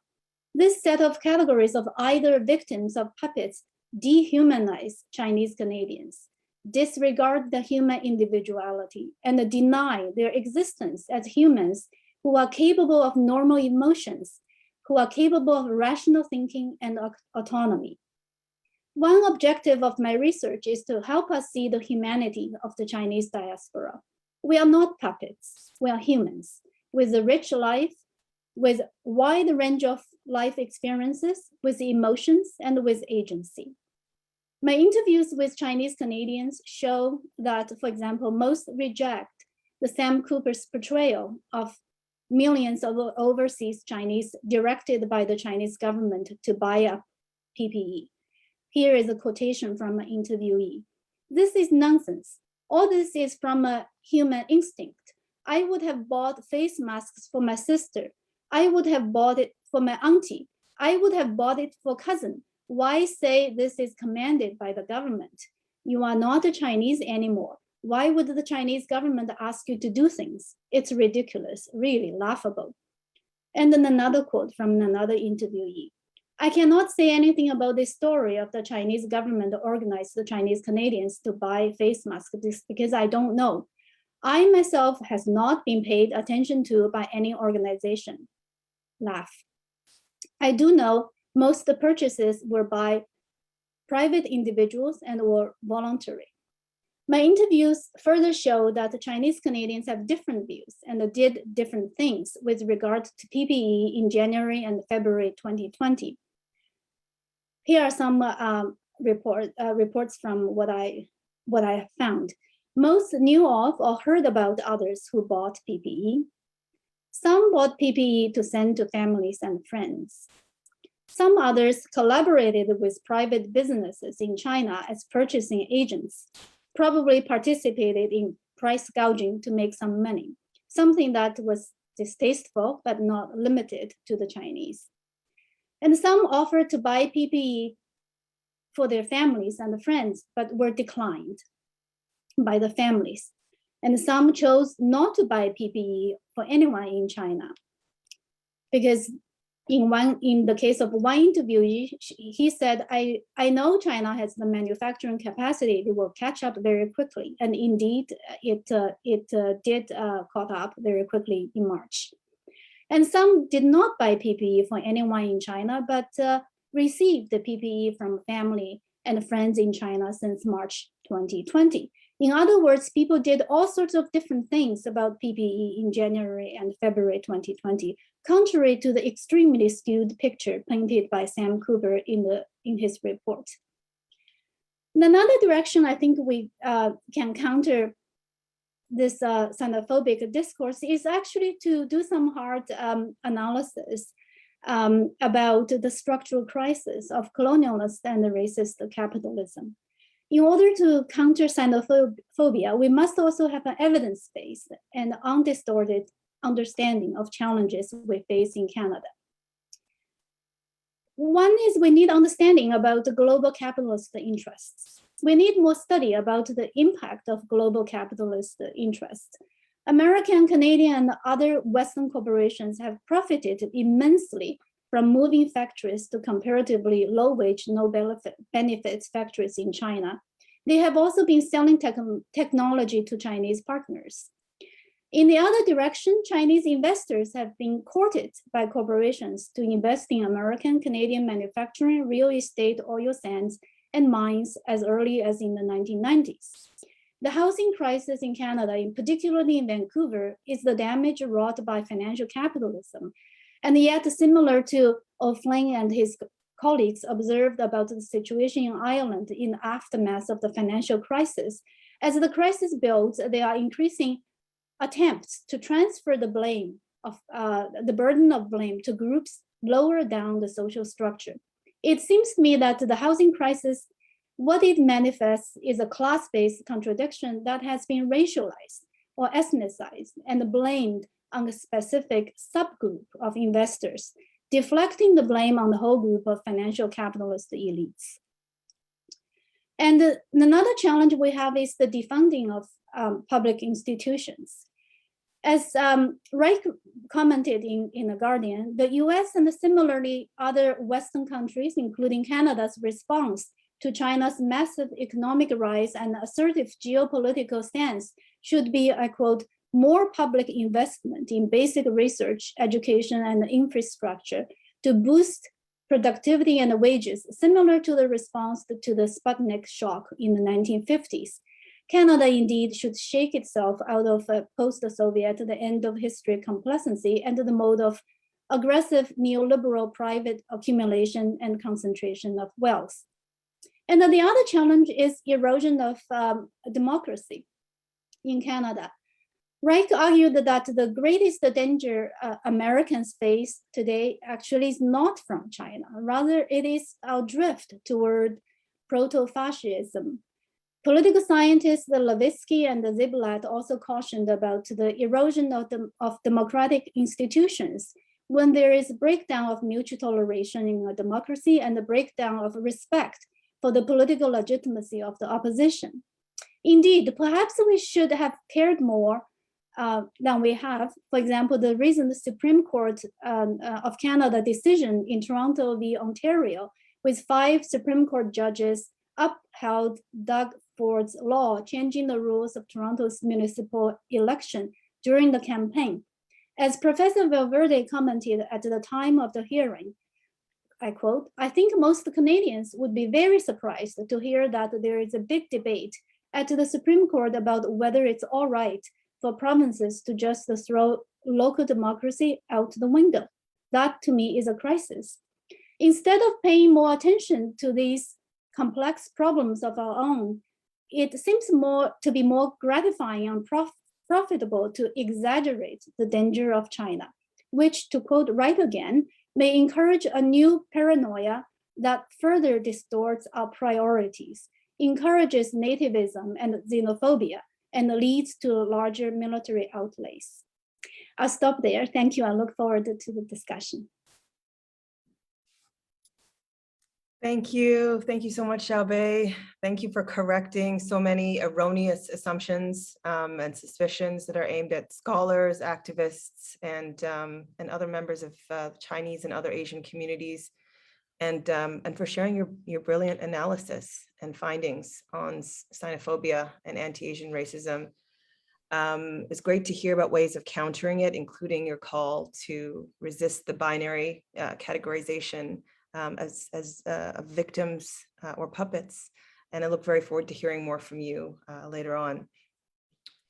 This set of categories of either victims or puppets dehumanize Chinese Canadians, disregard the human individuality, and deny their existence as humans who are capable of normal emotions, who are capable of rational thinking and autonomy. One objective of my research is to help us see the humanity of the Chinese diaspora. We are not puppets, we are humans with a rich life, with a wide range of life experiences, with emotions, and with agency. My interviews with Chinese Canadians show that, for example, most reject the Sam Cooper's portrayal of millions of overseas Chinese directed by the Chinese government to buy up PPE. Here is a quotation from an interviewee. "This is nonsense. All this is from a human instinct. I would have bought face masks for my sister. I would have bought it for my auntie. I would have bought it for cousin. Why say this is commanded by the government? You are not a Chinese anymore. Why would the Chinese government ask you to do things? It's ridiculous, really laughable." And then another quote from another interviewee. "I cannot say anything about this story of the Chinese government organized the Chinese Canadians to buy face masks because I don't know. I myself has not been paid attention to by any organization." Laugh. "I do know most of the purchases were by private individuals and were voluntary." My interviews further show that the Chinese Canadians have different views and did different things with regard to PPE in January and February 2020. Here are some reports from what I have found. Most knew of or heard about others who bought PPE. Some bought PPE to send to families and friends. Some others collaborated with private businesses in China as purchasing agents, probably participated in price gouging to make some money, something that was distasteful but not limited to the Chinese. And some offered to buy PPE for their families and friends, but were declined by the families. And some chose not to buy PPE for anyone in China. Because in the case of one interviewee, he said, I know China has the manufacturing capacity, it will catch up very quickly. And indeed, it did caught up very quickly in March. And some did not buy PPE for anyone in China, but received the PPE from family and friends in China since March 2020. In other words, people did all sorts of different things about PPE in January and February 2020, contrary to the extremely skewed picture painted by Sam Cooper in his report. And another direction I think we can counter this xenophobic discourse is actually to do some hard analysis about the structural crisis of colonialist and racist capitalism. In order to counter xenophobia, we must also have an evidence-based and undistorted understanding of challenges we face in Canada. One is we need understanding about the global capitalist interests. We need more study about the impact of global capitalist interests. American, Canadian, and other Western corporations have profited immensely from moving factories to comparatively low-wage, no-benefits factories in China. They have also been selling technology to Chinese partners. In the other direction, Chinese investors have been courted by corporations to invest in American, Canadian manufacturing, real estate, oil sands, and mines as early as in the 1990s. The housing crisis in Canada, particularly in Vancouver, is the damage wrought by financial capitalism. And yet, similar to O'Flynn and his colleagues observed about the situation in Ireland in the aftermath of the financial crisis, as the crisis builds, there are increasing attempts to transfer the blame of the burden of blame to groups lower down the social structure. It seems to me that the housing crisis, what it manifests is a class-based contradiction that has been racialized or ethnicized and blamed on a specific subgroup of investors, deflecting the blame on the whole group of financial capitalist elites. And another challenge we have is the defunding of public institutions. As Reich commented in The Guardian, the US and similarly other Western countries, including Canada's response to China's massive economic rise and assertive geopolitical stance should be, I quote, more public investment in basic research, education, and infrastructure to boost productivity and wages, similar to the response to the Sputnik shock in the 1950s. Canada indeed should shake itself out of post-Soviet, the end of history complacency, and the mode of aggressive neoliberal private accumulation and concentration of wealth. And then the other challenge is erosion of democracy in Canada. Reich argued that the greatest danger Americans face today actually is not from China. Rather, it is our drift toward proto-fascism. Political scientists Levitsky and Ziblatt also cautioned about the erosion of democratic institutions when there is a breakdown of mutual toleration in a democracy and the breakdown of respect for the political legitimacy of the opposition. Indeed, perhaps we should have cared more than we have. For example, the recent Supreme Court of Canada decision in Toronto v. Ontario, with 5 Supreme Court judges upheld Doug Ford's law changing the rules of Toronto's municipal election during the campaign. As Professor Valverde commented at the time of the hearing, I quote, "I think most Canadians would be very surprised to hear that there is a big debate at the Supreme Court about whether it's all right for provinces to just throw local democracy out the window. That to me is a crisis. Instead of paying more attention to these complex problems of our own, it seems to be more gratifying and profitable to exaggerate the danger of China, which, to quote Wright again, may encourage a new paranoia that further distorts our priorities, encourages nativism and xenophobia, and leads to larger military outlays." I'll stop there. Thank you. I look forward to the discussion. Thank you. Thank you so much, Xiaobei. Thank you for correcting so many erroneous assumptions and suspicions that are aimed at scholars, activists, and other members of Chinese and other Asian communities, and for sharing your brilliant analysis and findings on xenophobia and anti-Asian racism. It's great to hear about ways of countering it, including your call to resist the binary categorization as victims or puppets. And I look very forward to hearing more from you later on.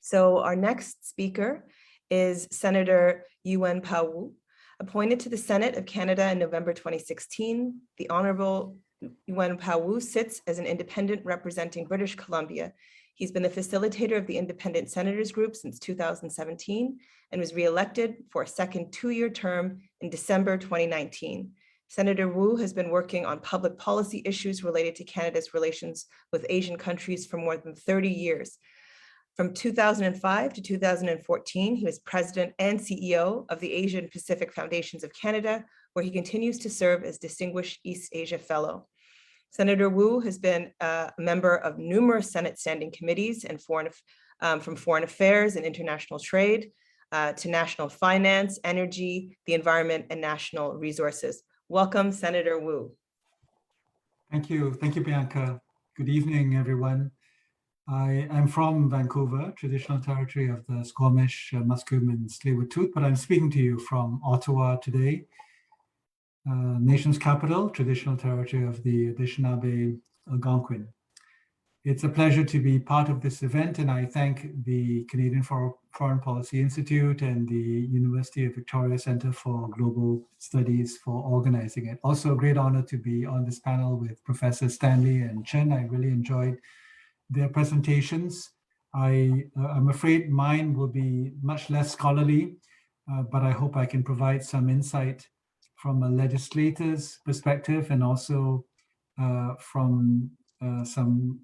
So our next speaker is Senator Yuen Pau Woo. Appointed to the Senate of Canada in November 2016, the Honorable Yuen Pau Woo sits as an independent representing British Columbia. He's been the facilitator of the Independent Senators Group since 2017 and was re-elected for a second two-year term in December 2019. Senator Woo has been working on public policy issues related to Canada's relations with Asian countries for more than 30 years. From 2005 to 2014, he was president and CEO of the Asian Pacific Foundations of Canada, where he continues to serve as Distinguished East Asia Fellow. Senator Woo has been a member of numerous Senate standing committees and from foreign affairs and international trade to national finance, energy, the environment, and national resources. Welcome, Senator Woo. Thank you, Bianca. Good evening, everyone. I am from Vancouver, traditional territory of the Squamish, Musqueam, and Tsleil-Waututh, but I'm speaking to you from Ottawa today, nation's capital, traditional territory of the Anishinaabe Algonquin. It's a pleasure to be part of this event, and I thank the Canadian Foreign Policy Institute and the University of Victoria Centre for Global Studies for organizing it. Also a great honor to be on this panel with Professor Stanley and Chen. I really enjoyed their presentations. I'm afraid mine will be much less scholarly, but I hope I can provide some insight from a legislator's perspective and also from some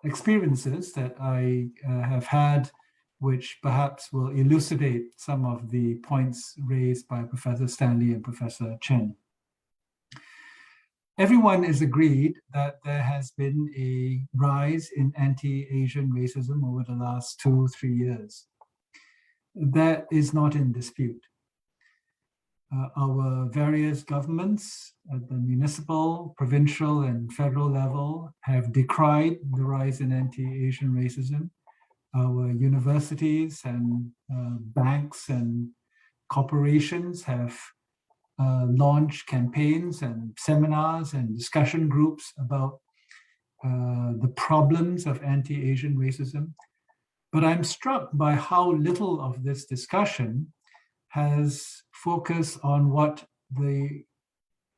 experiences that I have had, which perhaps will elucidate some of the points raised by Professor Stanley and Professor Chen. Everyone is agreed that there has been a rise in anti-Asian racism over the last 2-3 years. That is not in dispute. Our various governments at the municipal, provincial, and federal level have decried the rise in anti-Asian racism. Our universities and banks and corporations have launched campaigns and seminars and discussion groups about the problems of anti-Asian racism. But I'm struck by how little of this discussion has focused on what the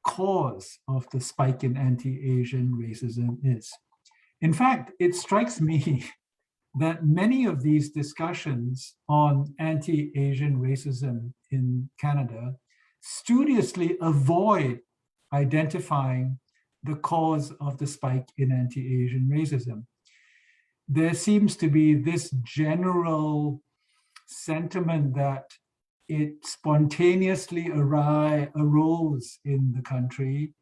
cause of the spike in anti-Asian racism is. In fact, it strikes me that many of these discussions on anti-Asian racism in Canada studiously avoid identifying the cause of the spike in anti-Asian racism. There seems to be this general sentiment that it spontaneously arose in the country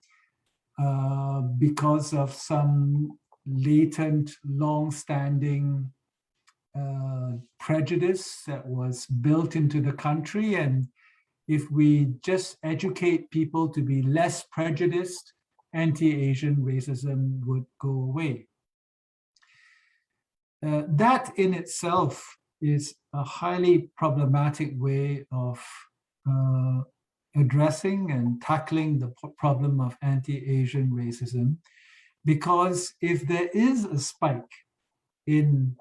because of some latent, long-standing prejudice that was built into the country. And if we just educate people to be less prejudiced, anti-Asian racism would go away. That in itself is a highly problematic way of addressing and tackling the problem of anti-Asian racism, because if there is a spike in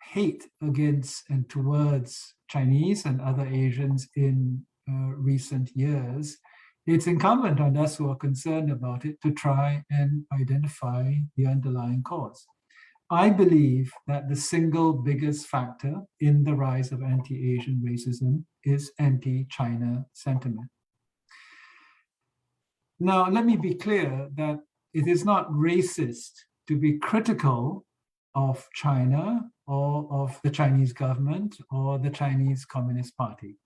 hate against and towards Chinese and other Asians in recent years, it's incumbent on us who are concerned about it to try and identify the underlying cause. I believe that the single biggest factor in the rise of anti-Asian racism is anti-China sentiment. Now, let me be clear that it is not racist to be critical of China or of the Chinese government or the Chinese Communist Party.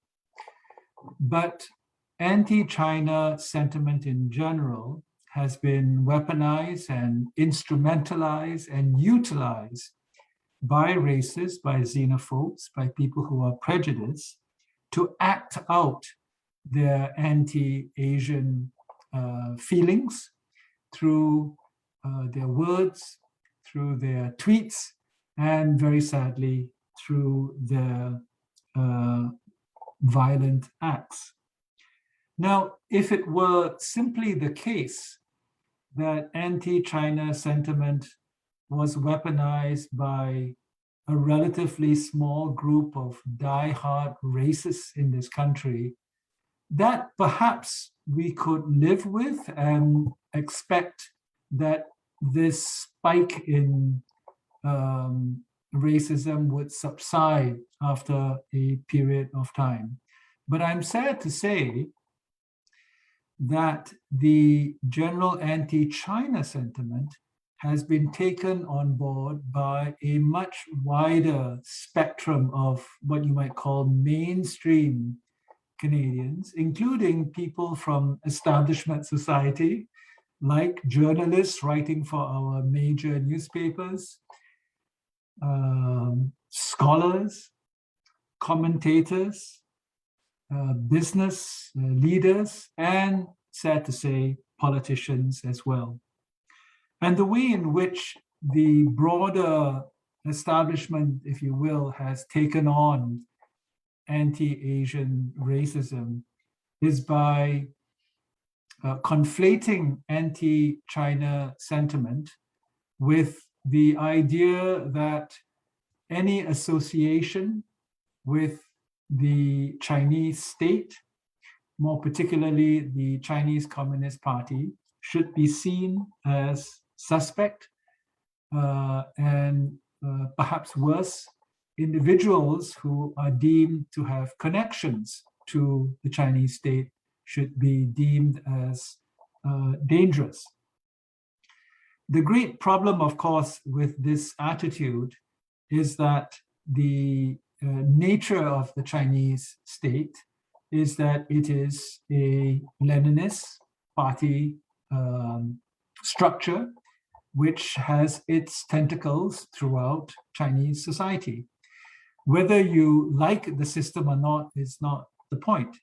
But anti-China sentiment in general has been weaponized and instrumentalized and utilized by racists, by xenophobes, by people who are prejudiced to act out their anti-Asian feelings through their words, through their tweets, and very sadly, through their violent acts. Now, if it were simply the case that anti-China sentiment was weaponized by a relatively small group of die-hard racists in this country, that perhaps we could live with and expect that this spike in racism would subside after a period of time. But I'm sad to say that the general anti-China sentiment has been taken on board by a much wider spectrum of what you might call mainstream Canadians, including people from establishment society, like journalists writing for our major newspapers, scholars, commentators, business leaders, and, sad to say, politicians as well. And the way in which the broader establishment, if you will, has taken on anti-Asian racism is by conflating anti-China sentiment with the idea that any association with the Chinese state, more particularly the Chinese Communist Party, should be seen as suspect and perhaps worse, individuals who are deemed to have connections to the Chinese state should be deemed as dangerous. The great problem, of course, with this attitude is that the nature of the Chinese state is that it is a Leninist party structure which has its tentacles throughout Chinese society. Whether you like the system or not is not the point.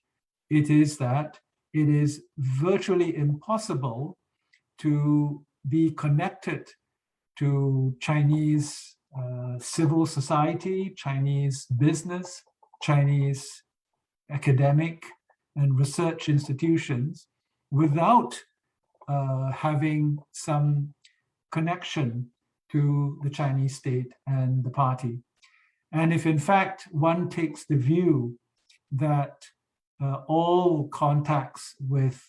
It is that it is virtually impossible to be connected to Chinese civil society, Chinese business, Chinese academic and research institutions without having some connection to the Chinese state and the party. And if in fact one takes the view that all contacts with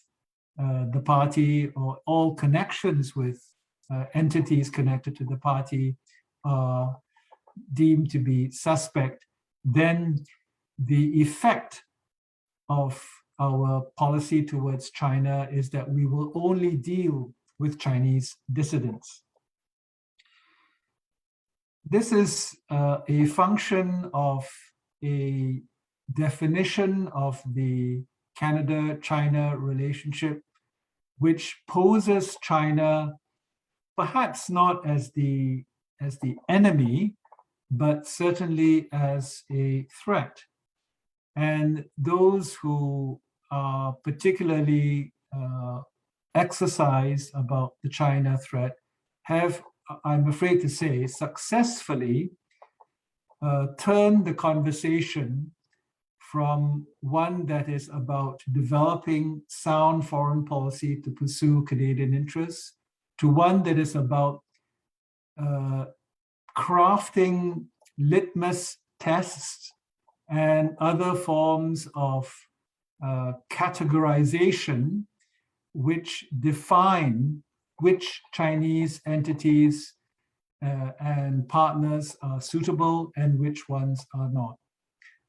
the party or all connections with entities connected to the party are deemed to be suspect, then the effect of our policy towards China is that we will only deal with Chinese dissidents. This is a function of a definition of the Canada-China relationship, which poses China perhaps not as the enemy, but certainly as a threat. And those who are particularly exercised about the China threat have, I'm afraid to say, successfully turned the conversation from one that is about developing sound foreign policy to pursue Canadian interests to one that is about crafting litmus tests and other forms of categorization which define which Chinese entities and partners are suitable and which ones are not.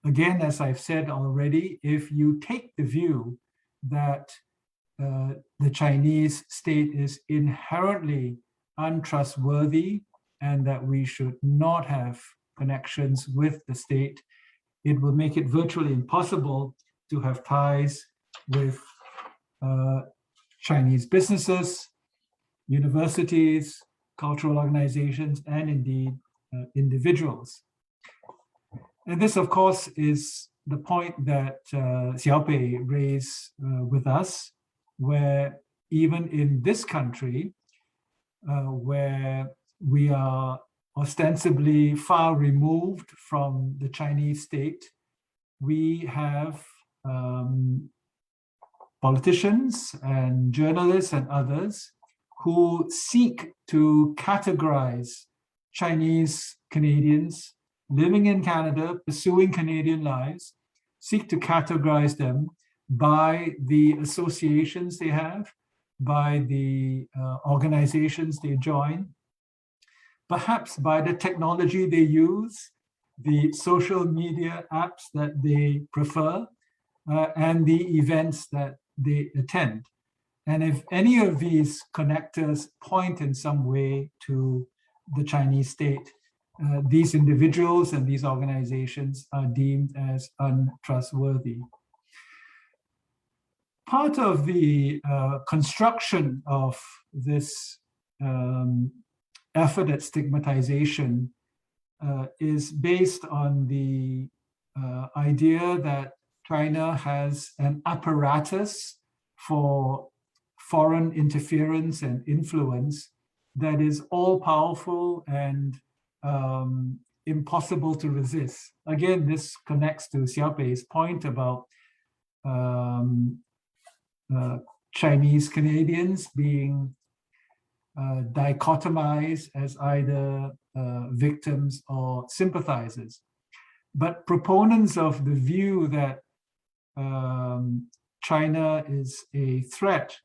Again, as I've said already, if you take the view that the Chinese state is inherently untrustworthy and that we should not have connections with the state, it will make it virtually impossible to have ties with Chinese businesses, universities, cultural organizations, and indeed individuals. And this, of course, is the point that Xiaobei raised with us, where even in this country, where we are ostensibly far removed from the Chinese state, we have politicians and journalists and others who seek to categorize Chinese Canadians living in Canada, pursuing Canadian lives, seek to categorize them by the associations they have, by the organizations they join, perhaps by the technology they use, the social media apps that they prefer, and the events that they attend. And if any of these connectors point in some way to the Chinese state, these individuals and these organizations are deemed as untrustworthy. Part of the construction of this effort at stigmatization is based on the idea that China has an apparatus for foreign interference and influence that is all-powerful and impossible to resist. Again, this connects to Xiaobei's point about Chinese Canadians being dichotomized as either victims or sympathizers. But proponents of the view that China is a threat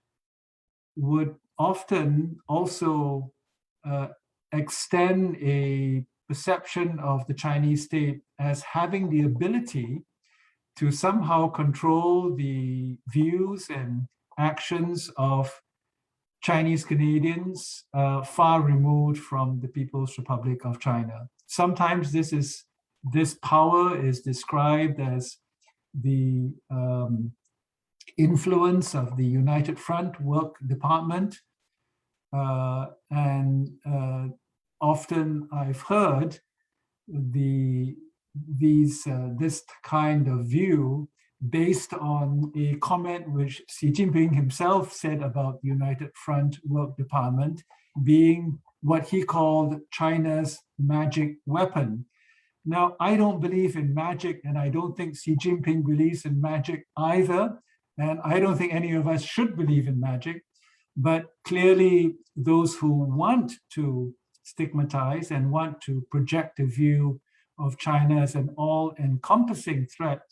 would often also extend a perception of the Chinese state as having the ability to somehow control the views and actions of Chinese Canadians far removed from the People's Republic of China. Sometimes this power is described as the influence of the United Front Work Department. And often I've heard this kind of view based on a comment which Xi Jinping himself said about the United Front Work Department being what he called China's magic weapon. Now, I don't believe in magic, and I don't think Xi Jinping believes in magic either, and I don't think any of us should believe in magic. But clearly, those who want to stigmatize and want to project a view of China as an all-encompassing threat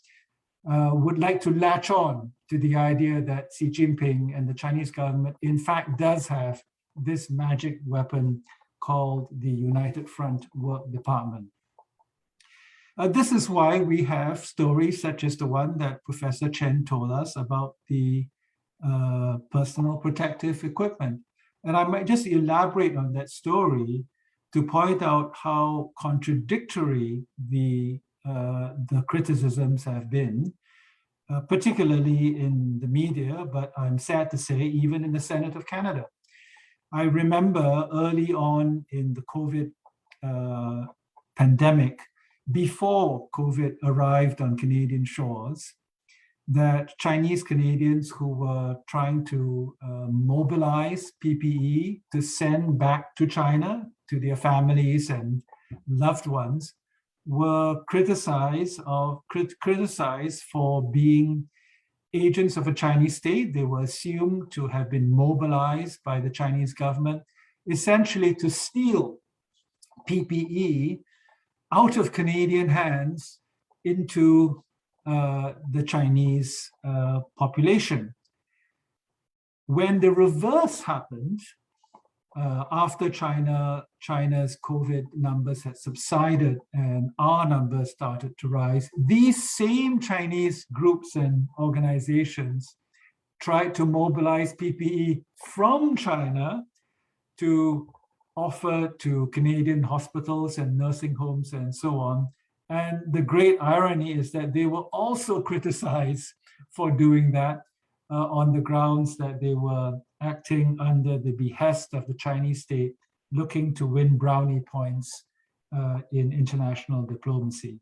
would like to latch on to the idea that Xi Jinping and the Chinese government, in fact, does have this magic weapon called the United Front Work Department. This is why we have stories such as the one that Professor Chen told us about the personal protective equipment. And I might just elaborate on that story to point out how contradictory the criticisms have been, particularly in the media, but I'm sad to say even in the Senate of Canada. I remember early on in the COVID pandemic, before COVID arrived on Canadian shores, that Chinese Canadians who were trying to mobilize PPE to send back to China to their families and loved ones were criticized for being agents of a Chinese state. They were assumed to have been mobilized by the Chinese government, essentially to steal PPE out of Canadian hands into the Chinese population. When the reverse happened, after China's COVID numbers had subsided and our numbers started to rise, these same Chinese groups and organizations tried to mobilize PPE from China to offer to Canadian hospitals and nursing homes and so on. And the great irony is that they were also criticized for doing that on the grounds that they were acting under the behest of the Chinese state, looking to win brownie points in international diplomacy.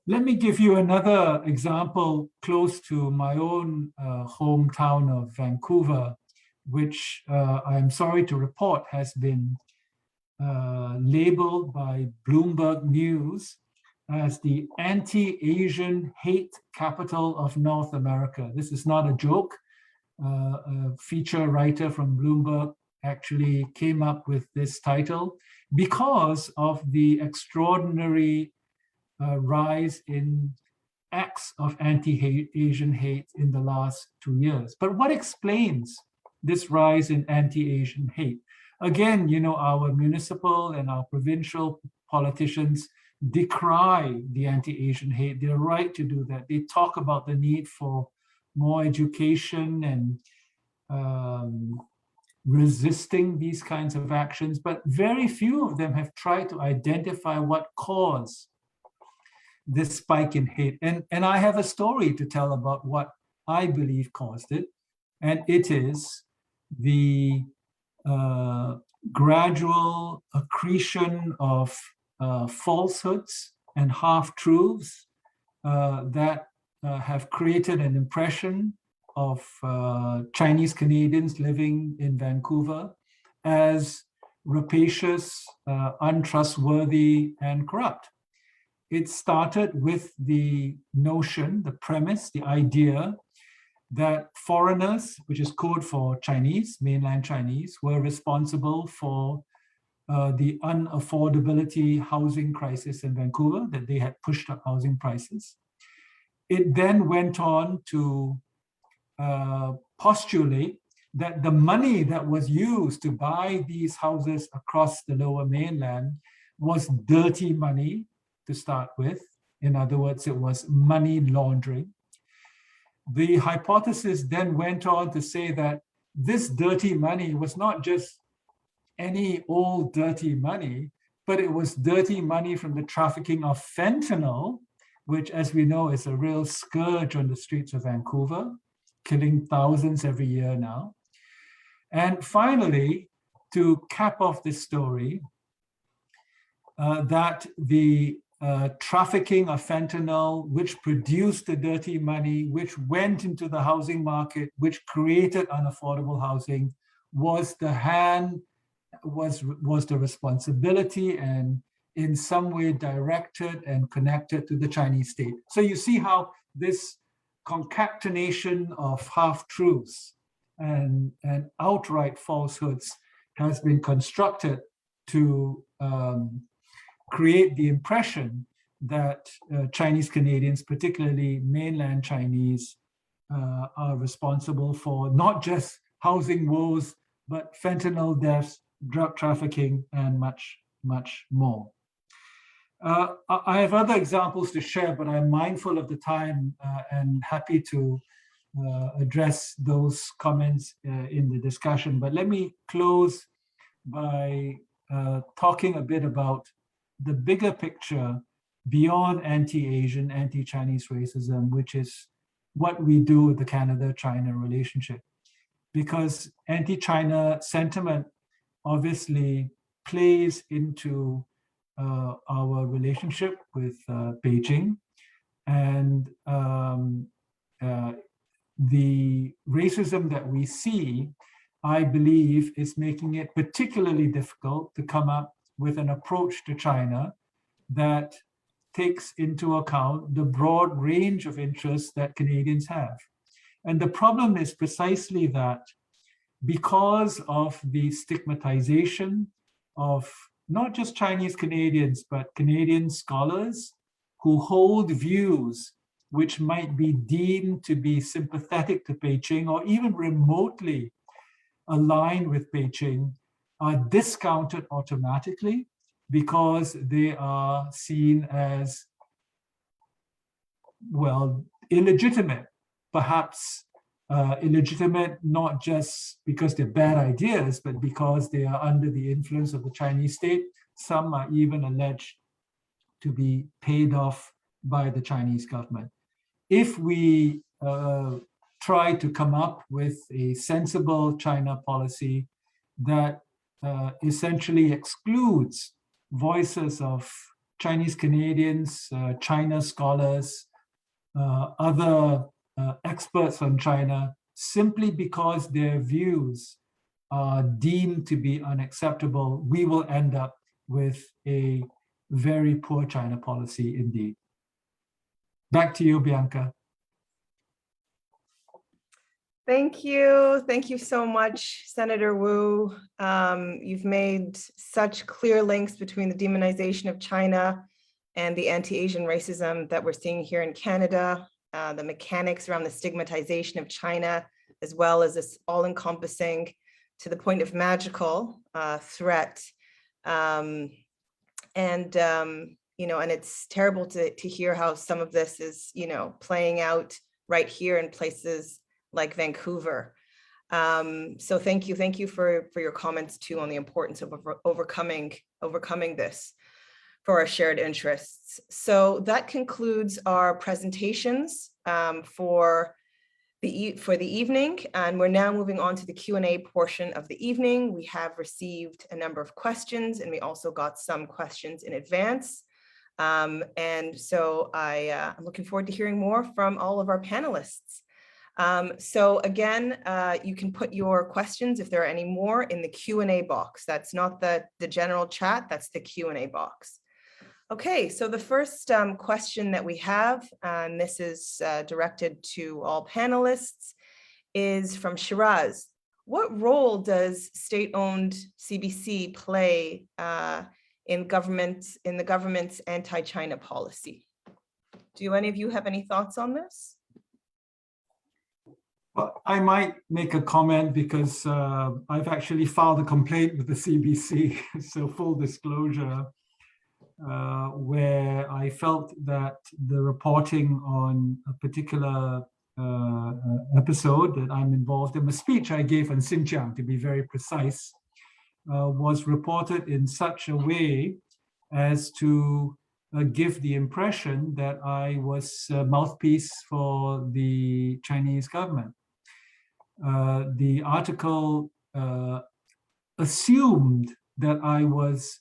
Let me give you another example close to my own hometown of Vancouver, which I'm sorry to report has been labeled by Bloomberg News as the anti-Asian hate capital of North America. This is not a joke. A feature writer from Bloomberg actually came up with this title because of the extraordinary rise in acts of anti-Asian hate in the last 2 years. But what explains this rise in anti-Asian hate? Again, you know, our municipal and our provincial politicians decry the anti-Asian hate. They're right to do that. They talk about the need for more education and resisting these kinds of actions, but very few of them have tried to identify what caused this spike in hate. And I have a story to tell about what I believe caused it, and it is the gradual accretion of falsehoods and half-truths that have created an impression of Chinese Canadians living in Vancouver as rapacious, untrustworthy, and corrupt. It started with the notion, the premise, the idea that foreigners, which is code for Chinese, mainland Chinese, were responsible for the unaffordability housing crisis in Vancouver, that they had pushed up housing prices. It then went on to postulate that the money that was used to buy these houses across the lower mainland was dirty money to start with. In other words, it was money laundering. The hypothesis then went on to say that this dirty money was not just any old dirty money, but it was dirty money from the trafficking of fentanyl, which, as we know, is a real scourge on the streets of Vancouver, killing thousands every year now. And finally, to cap off this story, that the trafficking of fentanyl, which produced the dirty money, which went into the housing market, which created unaffordable housing, was the responsibility and in some way directed and connected to the Chinese state. So you see how this concatenation of half-truths and outright falsehoods has been constructed to create the impression that Chinese Canadians, particularly mainland Chinese, are responsible for not just housing woes, but fentanyl deaths, drug trafficking, and much, much more. I have other examples to share, but I'm mindful of the time and happy to address those comments in the discussion. But let me close by talking a bit about the bigger picture beyond anti-Asian, anti-Chinese racism, which is what we do with the Canada-China relationship. Because anti-China sentiment obviously plays into our relationship with Beijing, and the racism that we see, I believe, is making it particularly difficult to come up with an approach to China that takes into account the broad range of interests that Canadians have. And the problem is precisely that because of the stigmatization of not just Chinese Canadians, but Canadian scholars who hold views which might be deemed to be sympathetic to Beijing or even remotely aligned with Beijing, are discounted automatically because they are seen as, well, illegitimate, perhaps illegitimate not just because they're bad ideas, but because they are under the influence of the Chinese state. Some are even alleged to be paid off by the Chinese government. If we try to come up with a sensible China policy that essentially excludes voices of Chinese Canadians, China scholars, other experts on China, simply because their views are deemed to be unacceptable, we will end up with a very poor China policy indeed. Back to you, Bianca. Thank you. Thank you so much, Senator Wu. You've made such clear links between the demonization of China and the anti-Asian racism that we're seeing here in Canada, the mechanics around the stigmatization of China, as well as this all-encompassing, to the point of magical threat. And it's terrible to hear how some of this is, playing out right here in places like Vancouver. So thank you for your comments too on the importance of overcoming this for our shared interests. So that concludes our presentations for the evening, and we're now moving on to the Q&A portion of the evening. We have received a number of questions, and we also got some questions in advance. And so I'm looking forward to hearing more from all of our panelists. So again, you can put your questions, if there are any more, in the Q&A box. That's not the general chat, that's the Q&A box. Okay, so the first question that we have, and this is directed to all panelists, is from Shiraz. What role does state-owned CBC play in the government's anti-China policy? Do any of you have any thoughts on this? Well, I might make a comment because I've actually filed a complaint with the CBC, so full disclosure, where I felt that the reporting on a particular episode that I'm involved in, a speech I gave on Xinjiang, to be very precise, was reported in such a way as to give the impression that I was a mouthpiece for the Chinese government. The article assumed that I was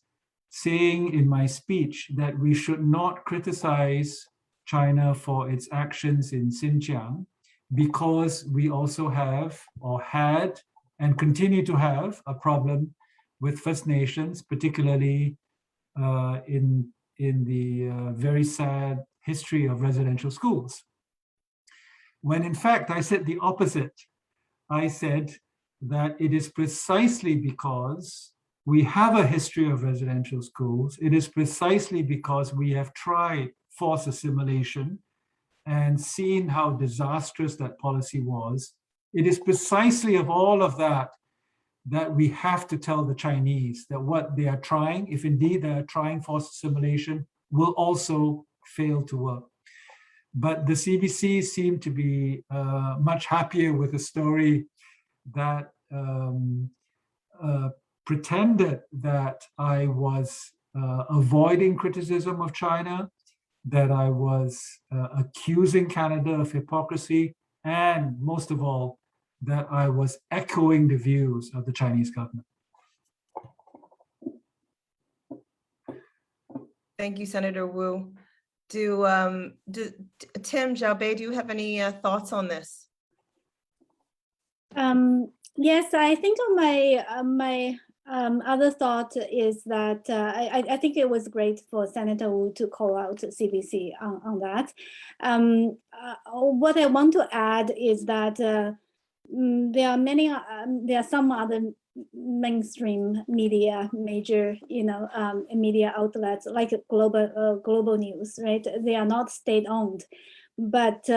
saying in my speech that we should not criticize China for its actions in Xinjiang because we also have, or had, and continue to have a problem with First Nations, particularly in the very sad history of residential schools. When in fact I said the opposite. I said that it is precisely because we have a history of residential schools, it is precisely because we have tried forced assimilation and seen how disastrous that policy was. It is precisely of all of that that we have to tell the Chinese that what they are trying, if indeed they are trying forced assimilation, will also fail to work. But the CBC seemed to be much happier with a story that pretended that I was avoiding criticism of China, that I was accusing Canada of hypocrisy, and most of all, that I was echoing the views of the Chinese government. Thank you, Senator Wu. Tim, Xiaobei, do you have any thoughts on this? Yes, I think on my other thought is that I think it was great for Senator Wu to call out CBC on that. What I want to add is that there are some other mainstream media, major media outlets like global news, right? They are not state-owned, but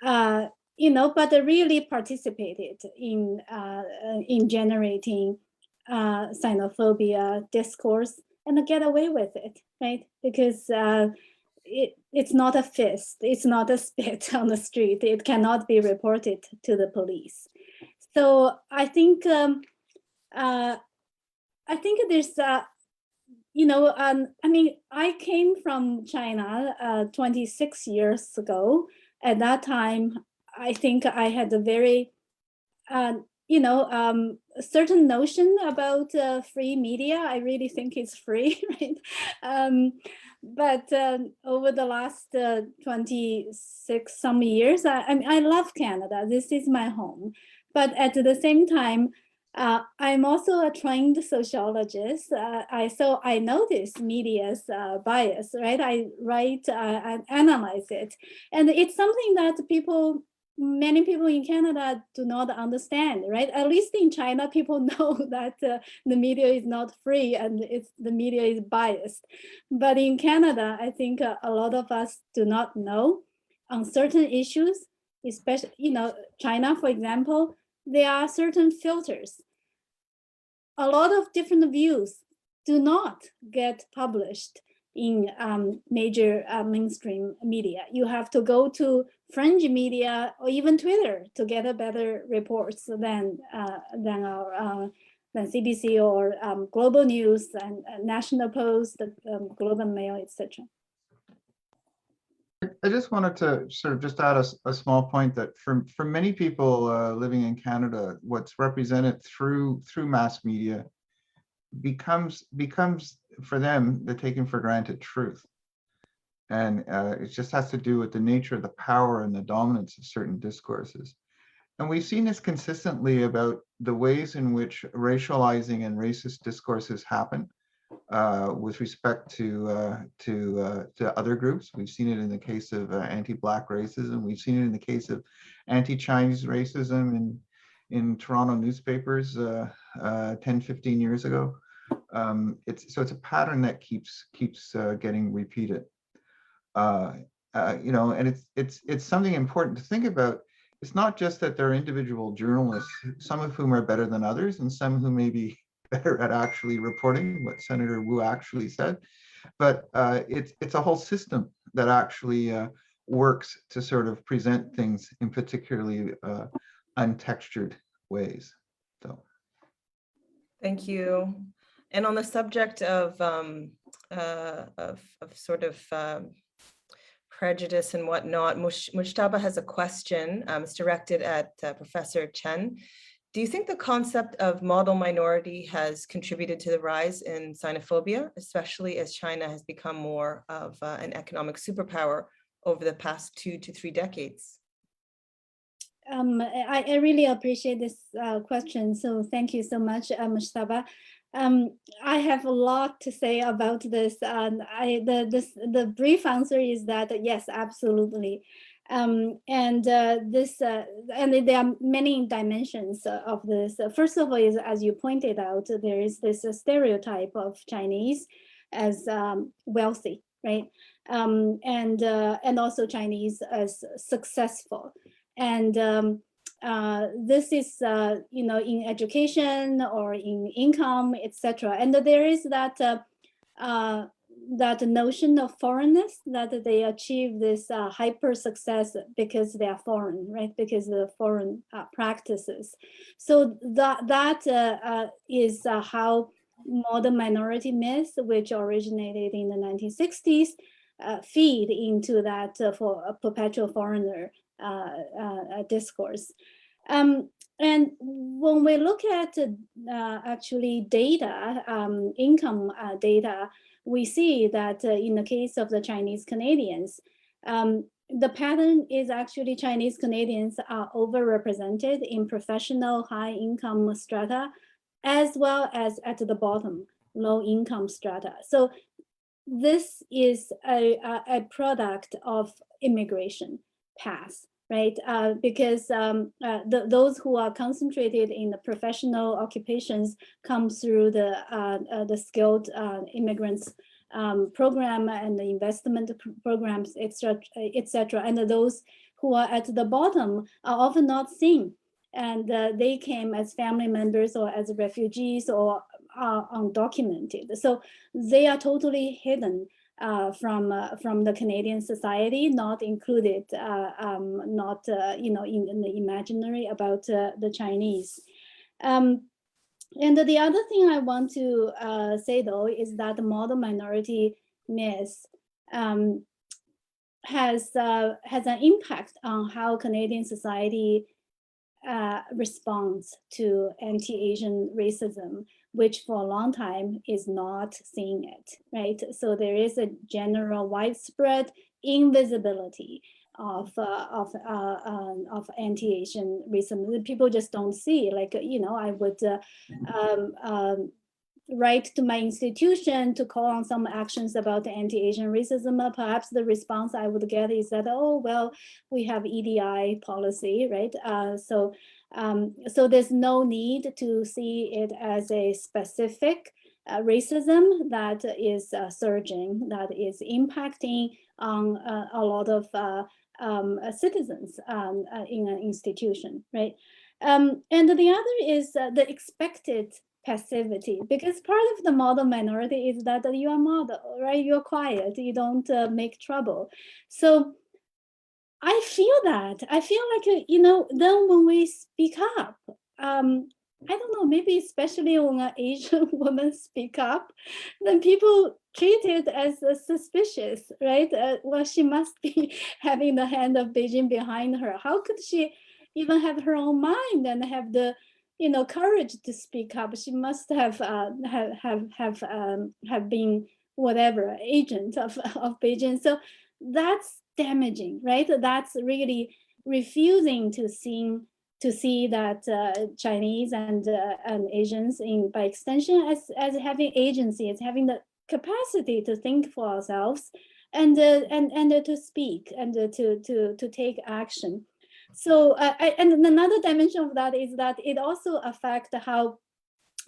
but they really participated in generating xenophobia discourse and get away with it, right? Because it's not a fist, it's not a spit on the street. It cannot be reported to the police. So I think there's I came from China 26 years ago. At that time, I think I had a very, a certain notion about free media. I really think it's free, right? But over the last 26 some years, I love Canada. This is my home. But at the same time, I'm also a trained sociologist. So I notice media's bias, right? I write and analyze it. And it's something that many people in Canada do not understand, right? At least in China, people know that the media is not free and the media is biased. But in Canada, I think a lot of us do not know on certain issues, especially, China, for example, there are certain filters. A lot of different views do not get published in major mainstream media. You have to go to fringe media or even Twitter to get a better reports than CBC or Global News and National Post, Global Mail, etc. I just wanted to sort of just add a small point that for many people living in Canada, what's represented through mass media becomes for them the taken for granted truth. And it just has to do with the nature of the power and the dominance of certain discourses. And we've seen this consistently about the ways in which racializing and racist discourses happen with respect to other groups. We've seen it in the case of anti-Black racism. We've seen it in the case of anti-Chinese racism in Toronto newspapers 10, 15 years ago. It's a pattern that keeps getting repeated. And it's something important to think about. It's not just that there are individual journalists, some of whom are better than others, and some who may be better at actually reporting what Senator Woo actually said, but it's a whole system that actually works to sort of present things in particularly untextured ways. So, thank you. And on the subject of sort of prejudice and whatnot, Mujtaba has a question. It's directed at Professor Chen. Do you think the concept of model minority has contributed to the rise in xenophobia, especially as China has become more of an economic superpower over the past 2 to 3 decades? I really appreciate this question. So thank you so much, Mujtaba. I have a lot to say about this. The brief answer is that yes, absolutely. And there are many dimensions of this. First of all, is as you pointed out, there is this stereotype of Chinese as wealthy, right? And also Chinese as successful. And this is, in education or in income, etc. And there is that notion of foreignness, that they achieve this hyper success because they are foreign, right? Because of the foreign practices. So that is how modern minority myths, which originated in the 1960s, feed into that for a perpetual foreigner discourse. And when we look at actually data, income data, we see that in the case of the Chinese Canadians, the pattern is actually Chinese Canadians are overrepresented in professional high income strata, as well as at the bottom, low income strata. So this is a product of immigration path, right? Because those who are concentrated in the professional occupations come through the skilled immigrants program and the investment programs, etc. And those who are at the bottom are often not seen. And they came as family members or as refugees or are undocumented. So they are totally hidden from the Canadian society, not included, not in the imaginary about the Chinese. And the other thing I want to say though is that the model minority myth has an impact on how Canadian society responds to anti-Asian racism, which for a long time is not seeing it, right? So there is a general widespread invisibility of anti-Asian racism. People just don't see. Like, you know, I would write to my institution to call on some actions about anti-Asian racism. Perhaps the response I would get is that, oh, well, we have EDI policy, right? So there's no need to see it as a specific racism that is surging, that is impacting on a lot of citizens in an institution, right? And the other is the expected passivity, because part of the model minority is that you are model, right? You're quiet, you don't make trouble. So I feel that. I feel like, you know, then when we speak up, I don't know, maybe especially when an Asian woman speak up, then people treat it as suspicious, right? Well, she must be having the hand of Beijing behind her. How could she even have her own mind and have the, you know, courage to speak up? She must have been whatever agent of Beijing. So that's damaging, right? That's really refusing to see that Chinese and Asians, by extension, as having agency, as having the capacity to think for ourselves, and to speak and to take action. So and another dimension of that is that it also affects how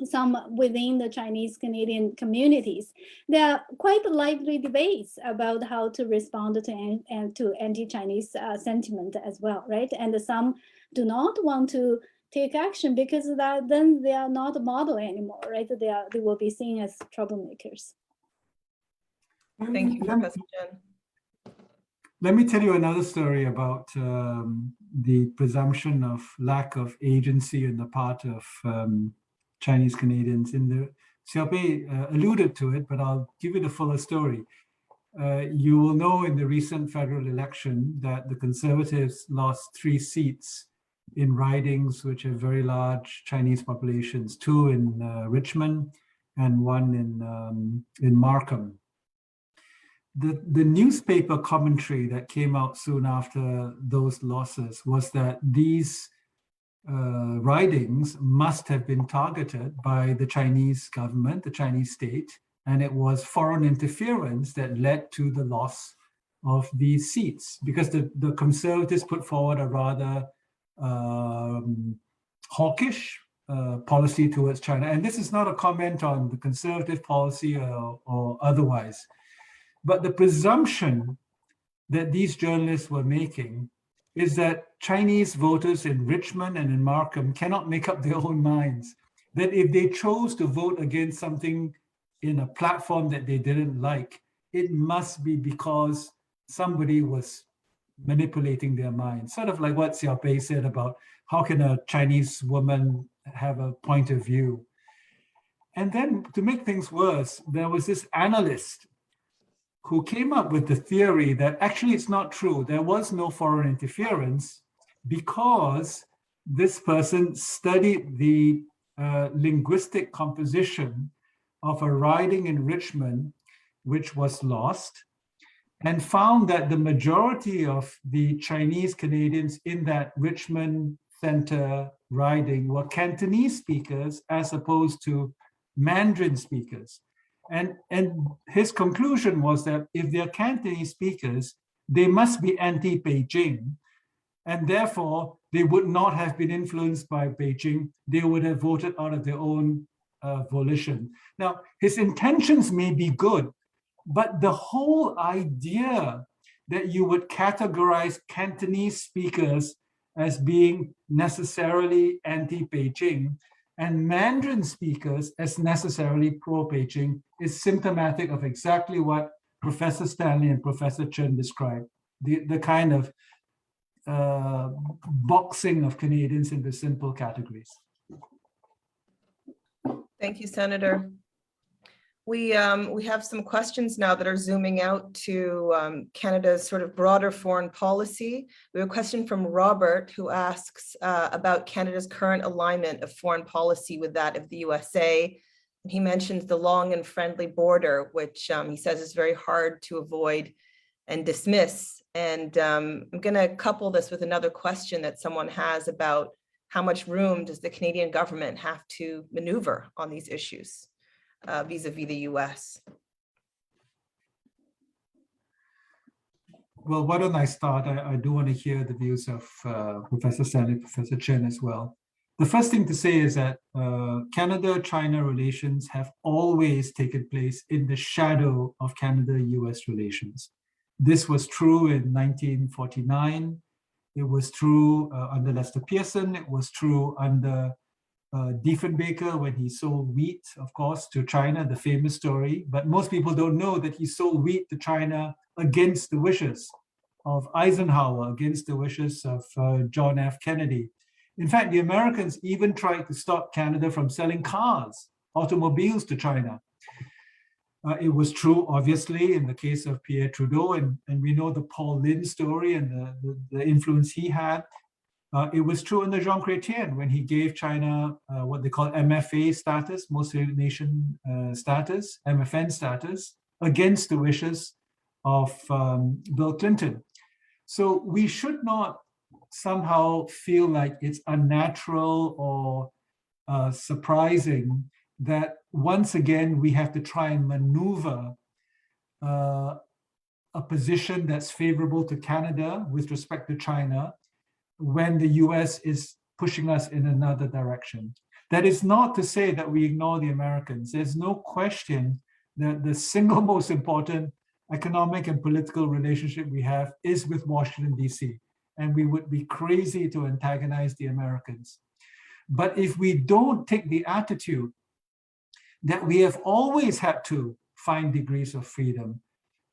some within the Chinese Canadian communities, there are quite lively debates about how to respond to anti-Chinese sentiment as well, right? And some do not want to take action because then they are not a model anymore, right? They will be seen as troublemakers. Thank you, Professor Chen. Let me tell you another story about the presumption of lack of agency on the part of Chinese Canadians. Xiaobei alluded to it, but I'll give you the fuller story. You will know in the recent federal election that the Conservatives lost 3 seats in ridings which have very large Chinese populations, 2 in Richmond and 1 in Markham. The newspaper commentary that came out soon after those losses was that these ridings must have been targeted by the Chinese government, the Chinese state, and it was foreign interference that led to the loss of these seats, because the Conservatives put forward a rather hawkish policy towards China. And this is not a comment on the Conservative policy or otherwise, but the presumption that these journalists were making is that Chinese voters in Richmond and in Markham cannot make up their own minds, that if they chose to vote against something in a platform that they didn't like, it must be because somebody was manipulating their minds. Sort of like what Xiaobei said about how can a Chinese woman have a point of view. And then to make things worse, there was this analyst who came up with the theory that actually it's not true. There was no foreign interference because this person studied the linguistic composition of a riding in Richmond, which was lost, and found that the majority of the Chinese Canadians in that Richmond Center riding were Cantonese speakers as opposed to Mandarin speakers. And his conclusion was that if they're Cantonese speakers, they must be anti-Beijing, and therefore they would not have been influenced by Beijing. They would have voted out of their own volition. Now, his intentions may be good, but the whole idea that you would categorize Cantonese speakers as being necessarily anti-Beijing and Mandarin speakers as necessarily pro-Beijing is symptomatic of exactly what Professor Stanley and Professor Chen described, the kind of boxing of Canadians into simple categories. Thank you, Senator. We have some questions now that are zooming out to Canada's sort of broader foreign policy. We have a question from Robert who asks about Canada's current alignment of foreign policy with that of the USA. He mentions the long and friendly border, which he says is very hard to avoid and dismiss. And I'm going to couple this with another question that someone has about how much room does the Canadian government have to maneuver on these issues vis-a-vis the US? Well, why don't I start? I do want to hear the views of Professor Stanley, Professor Chen as well. The first thing to say is that Canada-China relations have always taken place in the shadow of Canada-US relations. This was true in 1949. It was true under Lester Pearson. It was true under Diefenbaker when he sold wheat, of course, to China, the famous story. But most people don't know that he sold wheat to China against the wishes of Eisenhower, against the wishes of John F. Kennedy. In fact, the Americans even tried to stop Canada from selling cars, automobiles to China. It was true, obviously, in the case of Pierre Trudeau, and we know the Paul Lin story and the influence he had. It was true under Jean Chrétien when he gave China what they call MFA status, most favored nation status, MFN status, against the wishes of Bill Clinton. So we should not somehow feel like it's unnatural or surprising that once again we have to try and maneuver a position that's favorable to Canada with respect to China when the US is pushing us in another direction. That is not to say that we ignore the Americans. There's no question that the single most important economic and political relationship we have is with Washington, D.C. And we would be crazy to antagonize the Americans. But if we don't take the attitude that we have always had to find degrees of freedom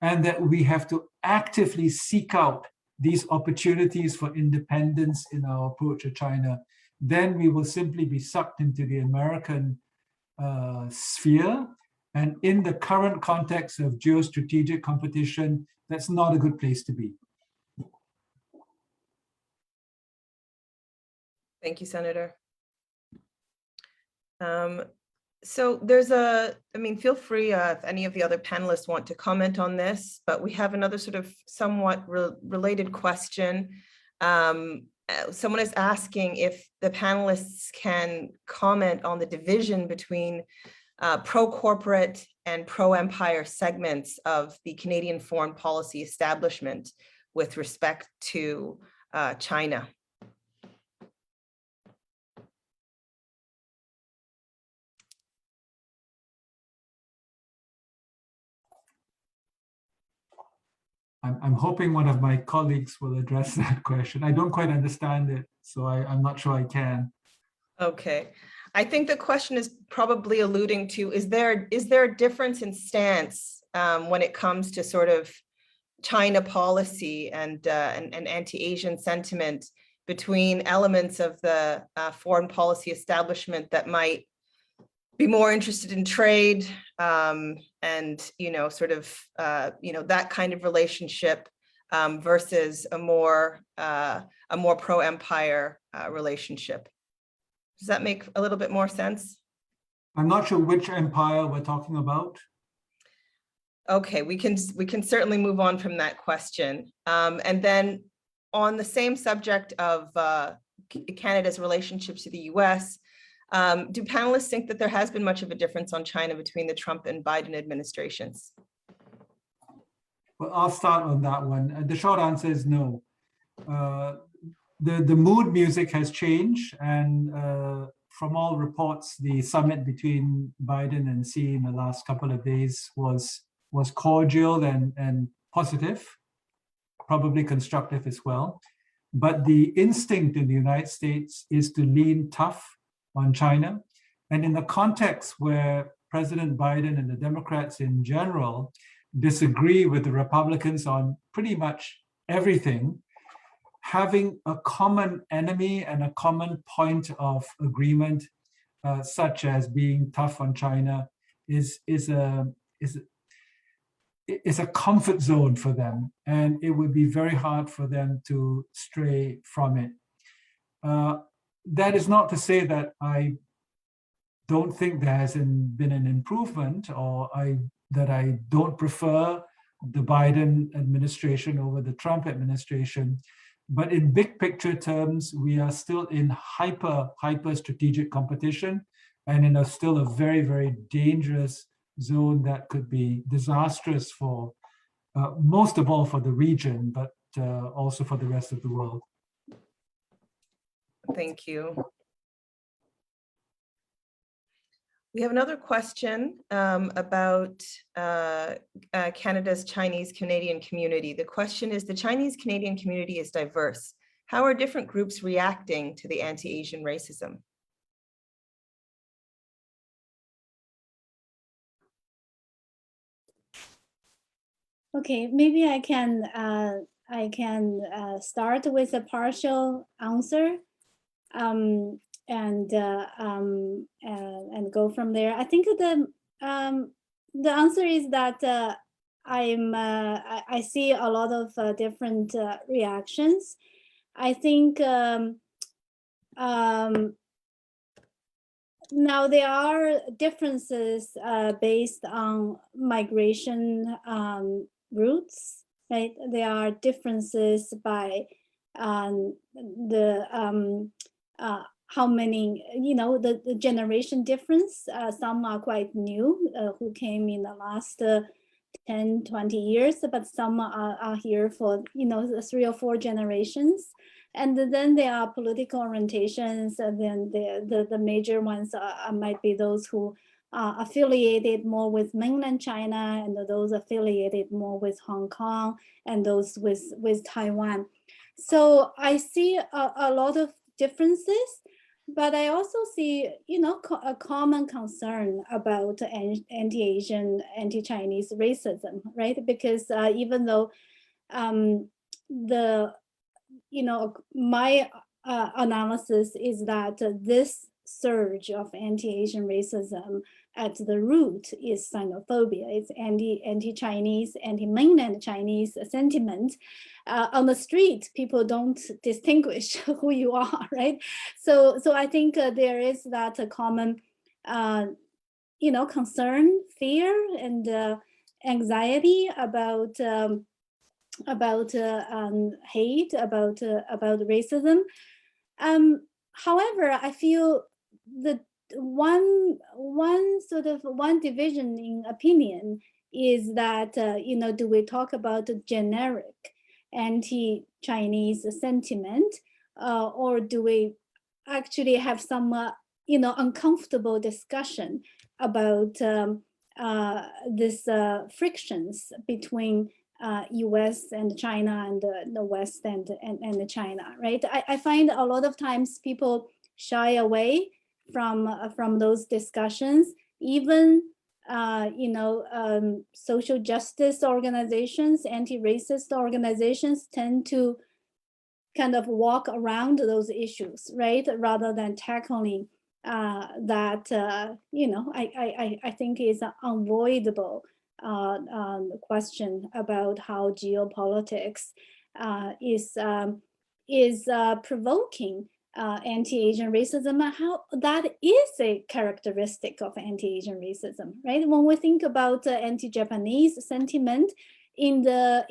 and that we have to actively seek out these opportunities for independence in our approach to China, then we will simply be sucked into the American sphere. And in the current context of geostrategic competition, that's not a good place to be. Thank you, Senator. So there's feel free if any of the other panelists want to comment on this, but we have another sort of somewhat related question. Someone is asking if the panelists can comment on the division between pro-corporate and pro-empire segments of the Canadian foreign policy establishment with respect to China. I'm hoping one of my colleagues will address that question. I don't quite understand it, so I'm not sure I can. Okay. I think the question is probably alluding to, is there a difference in stance when it comes to sort of China policy and anti-Asian sentiment between elements of the foreign policy establishment that might be more interested in trade and, sort of, that kind of relationship versus a more pro-empire relationship. Does that make a little bit more sense? I'm not sure which empire we're talking about. Okay, we can certainly move on from that question. And then on the same subject of Canada's relationship to the US, do panelists think that there has been much of a difference on China between the Trump and Biden administrations? Well, I'll start on that one. The short answer is no. The mood music has changed, and from all reports, the summit between Biden and Xi in the last couple of days was cordial and positive, probably constructive as well. But the instinct in the United States is to lean tough on China. And in the context where President Biden and the Democrats in general disagree with the Republicans on pretty much everything, having a common enemy and a common point of agreement, such as being tough on China, is a comfort zone for them, and it would be very hard for them to stray from it. That is not to say that I don't think there has been an improvement, or that I don't prefer the Biden administration over the Trump administration. But in big picture terms, we are still in hyper strategic competition, and in still a very, very dangerous zone that could be disastrous for most of all for the region, but also for the rest of the world. Thank you. We have another question about Canada's Chinese Canadian community. The question is, the Chinese Canadian community is diverse. How are different groups reacting to the anti-Asian racism? Okay, maybe I can start with a partial answer. And go from there. I think the answer is that I see a lot of different reactions. I think now there are differences based on migration routes, right? There are differences by how many, the generation difference. Some are quite new, who came in the last 10, 20 years, but some are here for, 3 or 4 generations. And then there are political orientations, and then the major ones might be those who are affiliated more with mainland China, and those affiliated more with Hong Kong, and those with Taiwan. So I see a lot of differences, but I also see, a common concern about anti-Asian, anti-Chinese racism, right? Because even though my analysis is that this surge of anti-Asian racism at the root is Sinophobia. It's anti-Chinese, anti-mainland Chinese sentiment. On the street, people don't distinguish who you are, right? So I think there is that common, concern, fear, and anxiety about hate, about racism. However, I feel that one division in opinion is that do we talk about generic anti-Chinese sentiment, or do we actually have some uncomfortable discussion about this frictions between US and China, and the West and China, right? I find a lot of times people shy away from those discussions. Even social justice organizations, anti-racist organizations tend to kind of walk around those issues, right? Rather than tackling that, I think is unavoidable question about how geopolitics is provoking anti-Asian racism, and how that is a characteristic of anti-Asian racism, right? When we think about anti-Japanese sentiment in the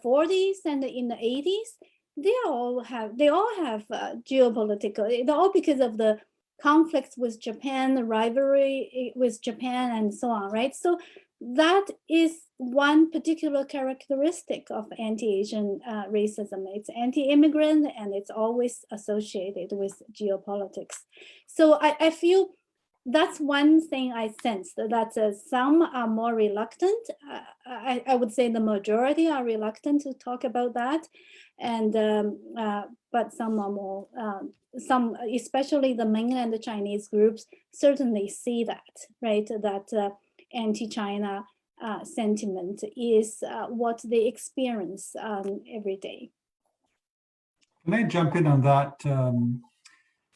40s and in the 80s, they all have geopolitical. They're all because of the conflicts with Japan, the rivalry with Japan, and so on, right? So that is one particular characteristic of anti-Asian racism. It's anti-immigrant, and it's always associated with geopolitics. So I feel that's one thing I sense, that some are more reluctant. I would say the majority are reluctant to talk about that, and but some are more, some, especially the mainland Chinese groups, certainly see that, right? That anti-China sentiment is what they experience every day. Can I jump in on that?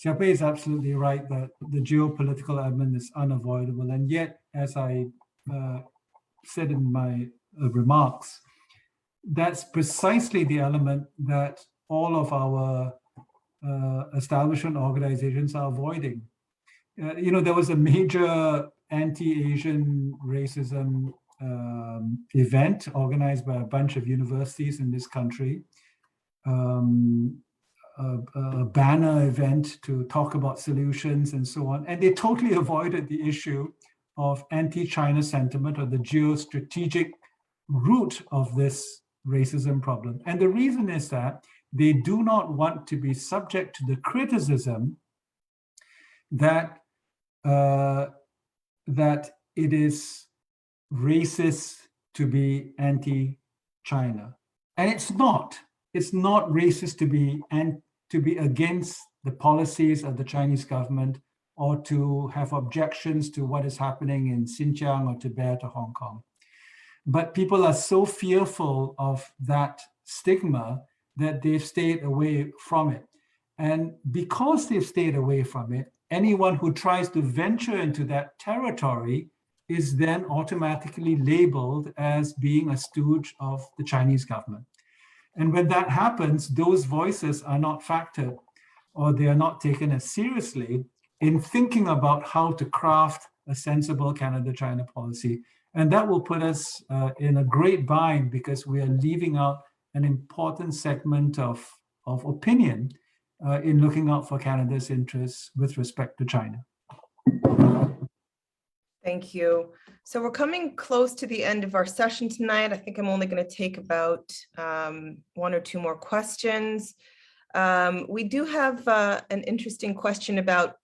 Xiaobei is absolutely right that the geopolitical element is unavoidable. And yet, as I said in my remarks, that's precisely the element that all of our establishment organizations are avoiding. There was a major anti-Asian racism event organized by a bunch of universities in this country, a banner event to talk about solutions and so on. And they totally avoided the issue of anti-China sentiment or the geostrategic root of this racism problem. And the reason is that they do not want to be subject to the criticism that that it is racist to be anti-China. And it's not. It's not racist to be against the policies of the Chinese government or to have objections to what is happening in Xinjiang or Tibet or Hong Kong. But people are so fearful of that stigma that they've stayed away from it. And because they've stayed away from it, anyone who tries to venture into that territory is then automatically labeled as being a stooge of the Chinese government. And when that happens, those voices are not factored or they are not taken as seriously in thinking about how to craft a sensible Canada-China policy. And that will put us in a great bind because we are leaving out an important segment of opinion in looking out for Canada's interests with respect to China. Thank you. So we're coming close to the end of our session tonight. I think I'm only going to take about 1 or 2 more questions. We do have an interesting question about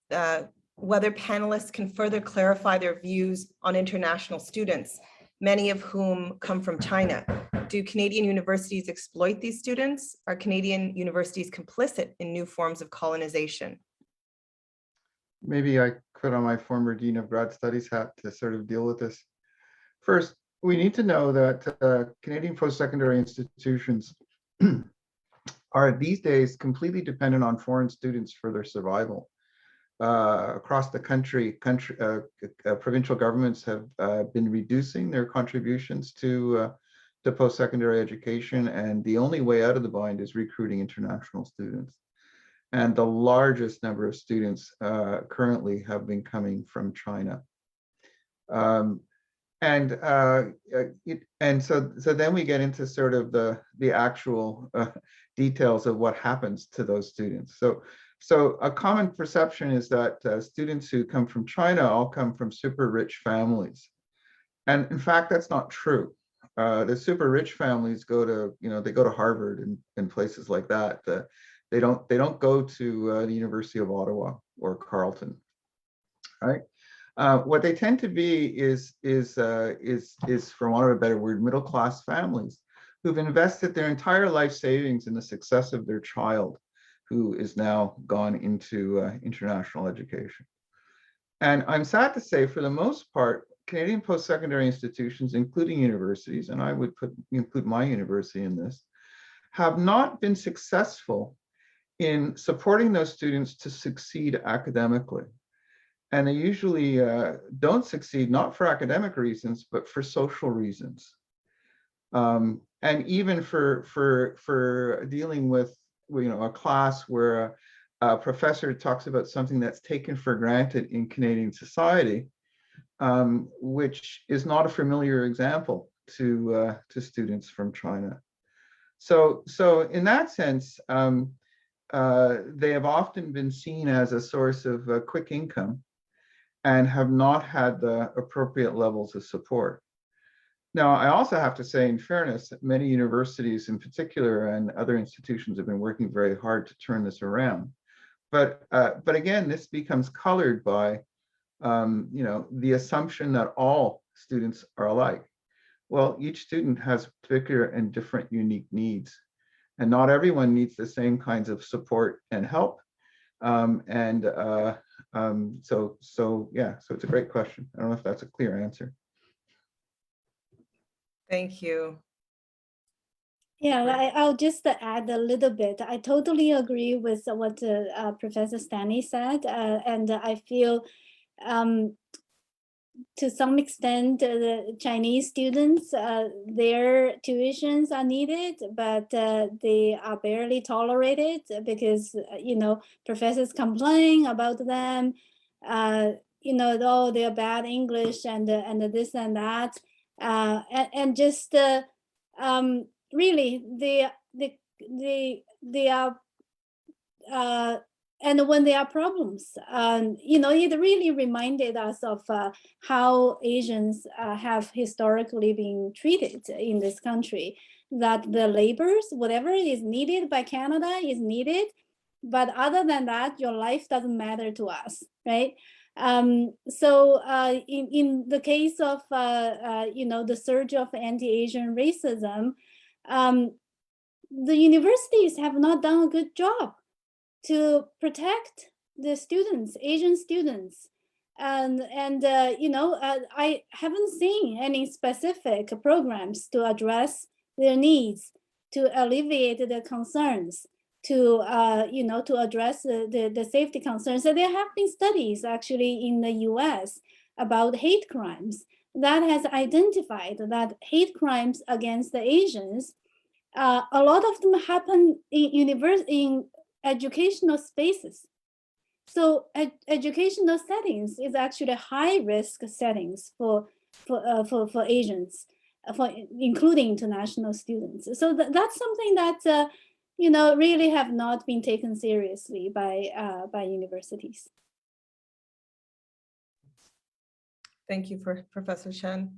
whether panelists can further clarify their views on international students, many of whom come from China. Do Canadian universities exploit these students? Are Canadian universities complicit in new forms of colonization? Maybe I could, on my former Dean of Grad Studies hat, to sort of deal with this. First, we need to know that Canadian post-secondary institutions are these days completely dependent on foreign students for their survival. Across the country, provincial governments have been reducing their contributions to post-secondary education, and the only way out of the bind is recruiting international students. And the largest number of students currently have been coming from China. And so then we get into sort of the actual details of what happens to those students. So a common perception is that students who come from China all come from super rich families. And in fact, that's not true. The super rich families go to, they go to Harvard and places like that. They don't go to the University of Ottawa or Carleton, right? What they tend to be is for want of a better word, middle-class families who've invested their entire life savings in the success of their child, who is now gone into international education. And I'm sad to say, for the most part, Canadian post-secondary institutions, including universities, and I would include my university in this, have not been successful in supporting those students to succeed academically. And they usually don't succeed, not for academic reasons, but for social reasons. And even for dealing with a class where a professor talks about something that's taken for granted in Canadian society, which is not a familiar example to students from China. So in that sense, they have often been seen as a source of quick income and have not had the appropriate levels of support. Now, I also have to say, in fairness, that many universities in particular and other institutions have been working very hard to turn this around. But again, this becomes colored by the assumption that all students are alike. Well, each student has particular and different unique needs, and not everyone needs the same kinds of support and help. So it's a great question. I don't know if that's a clear answer. Thank you. Yeah, I'll just add a little bit. I totally agree with what Professor Stanley said, and I feel to some extent the Chinese students, their tuitions are needed, but they are barely tolerated because professors complain about them, oh, they're bad English and this and that, and just really they are and when there are problems, it really reminded us of how Asians have historically been treated in this country, that the labors, whatever is needed by Canada is needed, but other than that, your life doesn't matter to us, right? So in the case of, the surge of anti-Asian racism, the universities have not done a good job to protect the students, Asian students. I haven't seen any specific programs to address their needs, to alleviate their concerns, to address the safety concerns. So there have been studies actually in the US about hate crimes that has identified that hate crimes against the Asians, a lot of them happen in educational spaces. So educational settings is actually high risk settings for Asians, including international students. So that's something that really have not been taken seriously by universities. Thank you, for Professor Chen.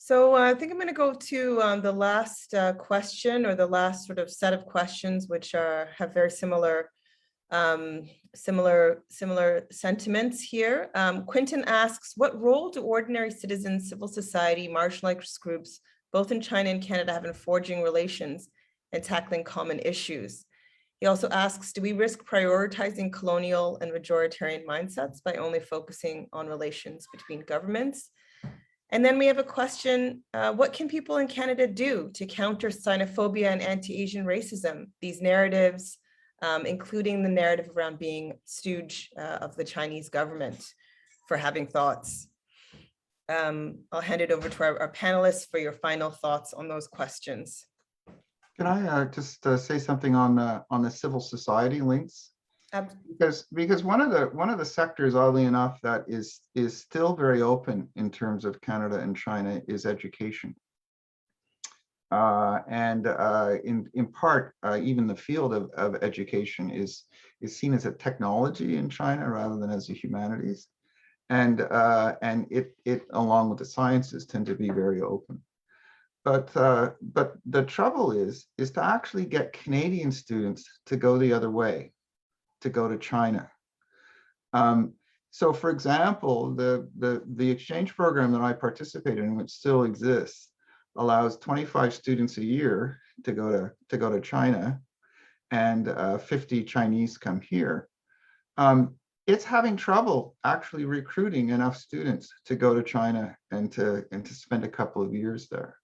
So I think I'm going to go to the last question, or the last sort of set of questions, which have very similar sentiments here. Quinton asks, what role do ordinary citizens, civil society, marginalized groups, both in China and Canada, have in forging relations and tackling common issues? He also asks, do we risk prioritizing colonial and majoritarian mindsets by only focusing on relations between governments? And then we have a question, what can people in Canada do to counter xenophobia and anti-Asian racism? These narratives, including the narrative around being stooge of the Chinese government for having thoughts. I'll hand it over to our panelists for your final thoughts on those questions. Can I just say something on the civil society links? Because one of the sectors, oddly enough, that is still very open in terms of Canada and China is education. And in part, even the field of education is seen as a technology in China rather than as a humanities, and it along with the sciences tend to be very open. But the trouble is to actually get Canadian students to go the other way, to go to China. So, for example, the exchange program that I participated in, which still exists, allows 25 students a year to go to China, and 50 Chinese come here. It's having trouble actually recruiting enough students to go to China and to spend a couple of years there.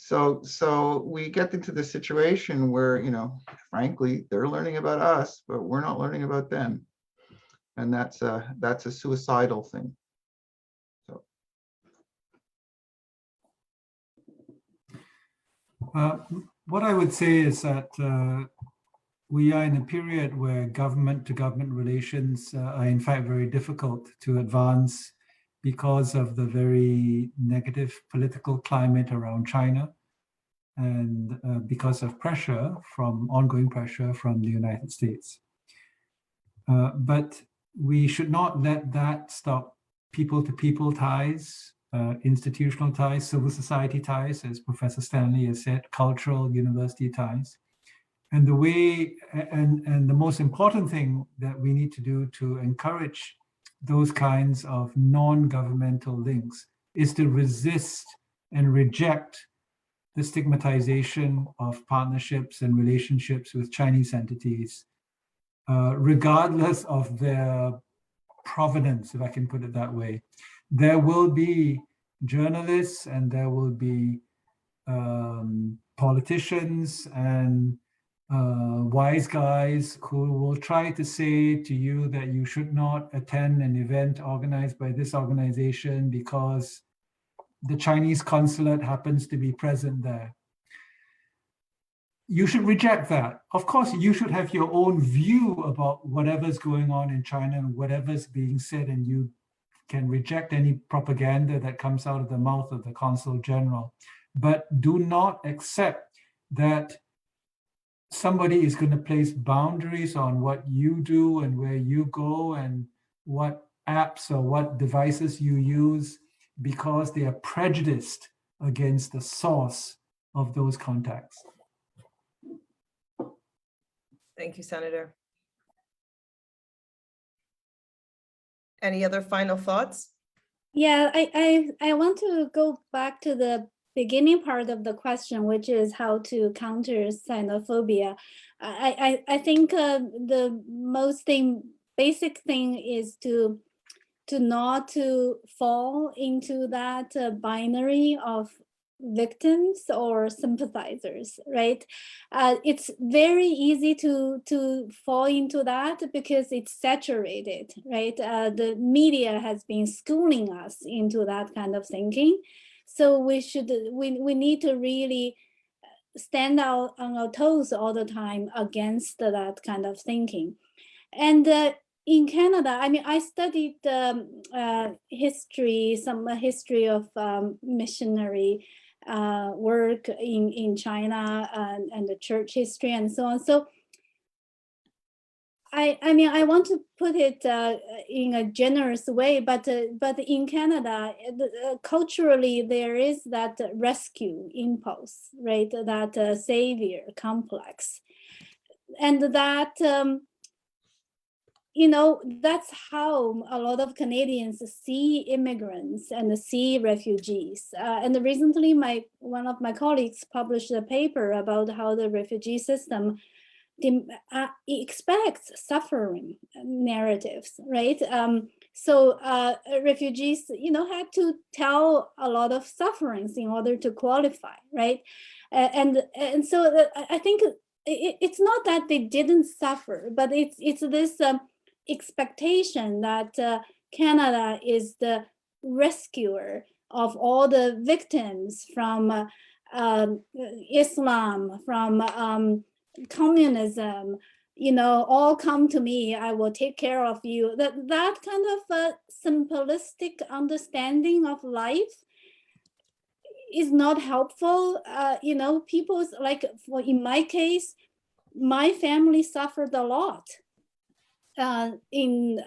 So we get into the situation where, frankly, they're learning about us, but we're not learning about them, and that's a suicidal thing. So. What I would say is that we are in a period where government-to-government relations are in fact very difficult to advance because of the very negative political climate around China, and because of ongoing pressure from the United States. But we should not let that stop people-to-people ties, institutional ties, civil society ties, as Professor Stanley has said, cultural university ties. And the most important thing that we need to do to encourage those kinds of non-governmental links is to resist and reject the stigmatization of partnerships and relationships with Chinese entities, regardless of their provenance, if I can put it that way. There will be journalists and there will be politicians and wise guys who will try to say to you that you should not attend an event organized by this organization because the Chinese consulate happens to be present there. You should reject that. Of course, you should have your own view about whatever's going on in China and whatever's being said, and you can reject any propaganda that comes out of the mouth of the Consul General. But do not accept that somebody is going to place boundaries on what you do and where you go and what apps or what devices you use because they are prejudiced against the source of those contacts. Thank you, Senator. Any other final thoughts? Yeah, I want to go back to the beginning part of the question, which is how to counter xenophobia. I think the basic thing is to not to fall into that binary of victims or sympathizers, right? It's very easy to fall into that because it's saturated, right? The media has been schooling us into that kind of thinking. So we need to really stand out on our toes all the time against that kind of thinking. And in Canada, I mean, I studied history of missionary work in China and the church history and so on. So I mean, I want to put it in a generous way, but in Canada, culturally, there is that rescue impulse, right? That savior complex. And that, you know, that's how a lot of Canadians see immigrants and see refugees. And recently, one of my colleagues published a paper about how the refugee system expects suffering narratives, right? So refugees, you know, had to tell a lot of sufferings in order to qualify, right? And so I think it's not that they didn't suffer, but it's this expectation that Canada is the rescuer of all the victims from Islam, from communism, you know, all come to me, I will take care of you. That kind of simplistic understanding of life is not helpful. You know, people's, like, in my case, my family suffered a lot in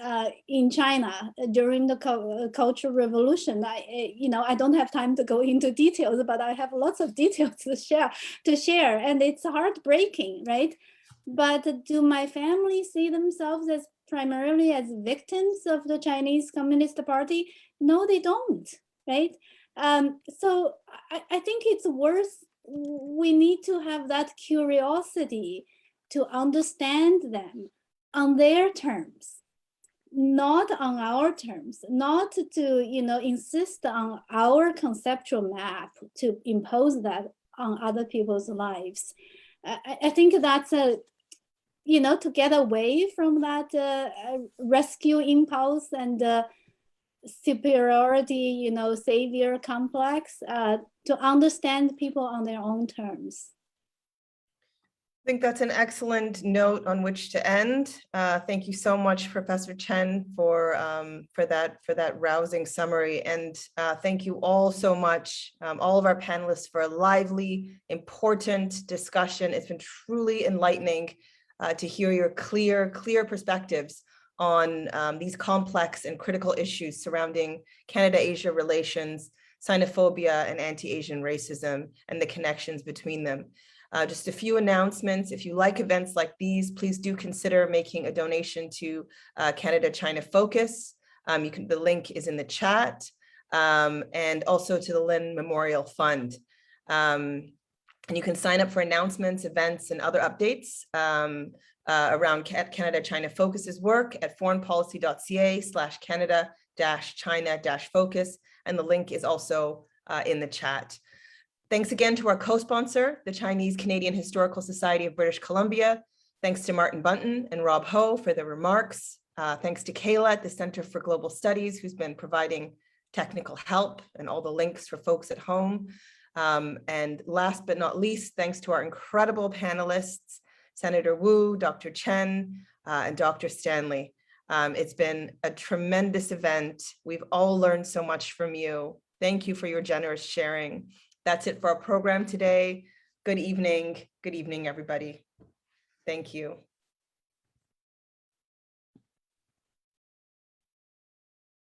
China during the Cultural Revolution. I don't have time to go into details, but I have lots of details to share, and it's heartbreaking, right? But do my family see themselves as primarily as victims of the Chinese Communist Party? No, they don't, right? So I think it's worth, we need to have that curiosity to understand them on their terms, not on our terms, not to, you know, insist on our conceptual map to impose that on other people's lives. I think that's you know, to get away from that rescue impulse and superiority, you know, savior complex, to understand people on their own terms. I think that's an excellent note on which to end. Thank you so much, Professor Chen, for that rousing summary, and thank you all so much, all of our panelists, for a lively, important discussion. It's been truly enlightening to hear your clear perspectives on these complex and critical issues surrounding Canada-Asia relations, xenophobia, and anti-Asian racism, and the connections between them. Just a few announcements. If you like events like these, please do consider making a donation to Canada-China Focus. The link is in the chat, and also to the Lin Memorial Fund. And you can sign up for announcements, events, and other updates around Canada-China Focus's work at foreignpolicy.ca/Canada-China-Focus, and the link is also in the chat. Thanks again to our co-sponsor, the Chinese Canadian Historical Society of British Columbia. Thanks to Martin Bunton and Rob Ho for their remarks. Thanks to Kayla at the Center for Global Studies, who's been providing technical help and all the links for folks at home. And last but not least, thanks to our incredible panelists, Senator Woo, Dr. Chen, and Dr. Stanley. It's been a tremendous event. We've all learned so much from you. Thank you for your generous sharing. That's it for our program today. Good evening, everybody. Thank you.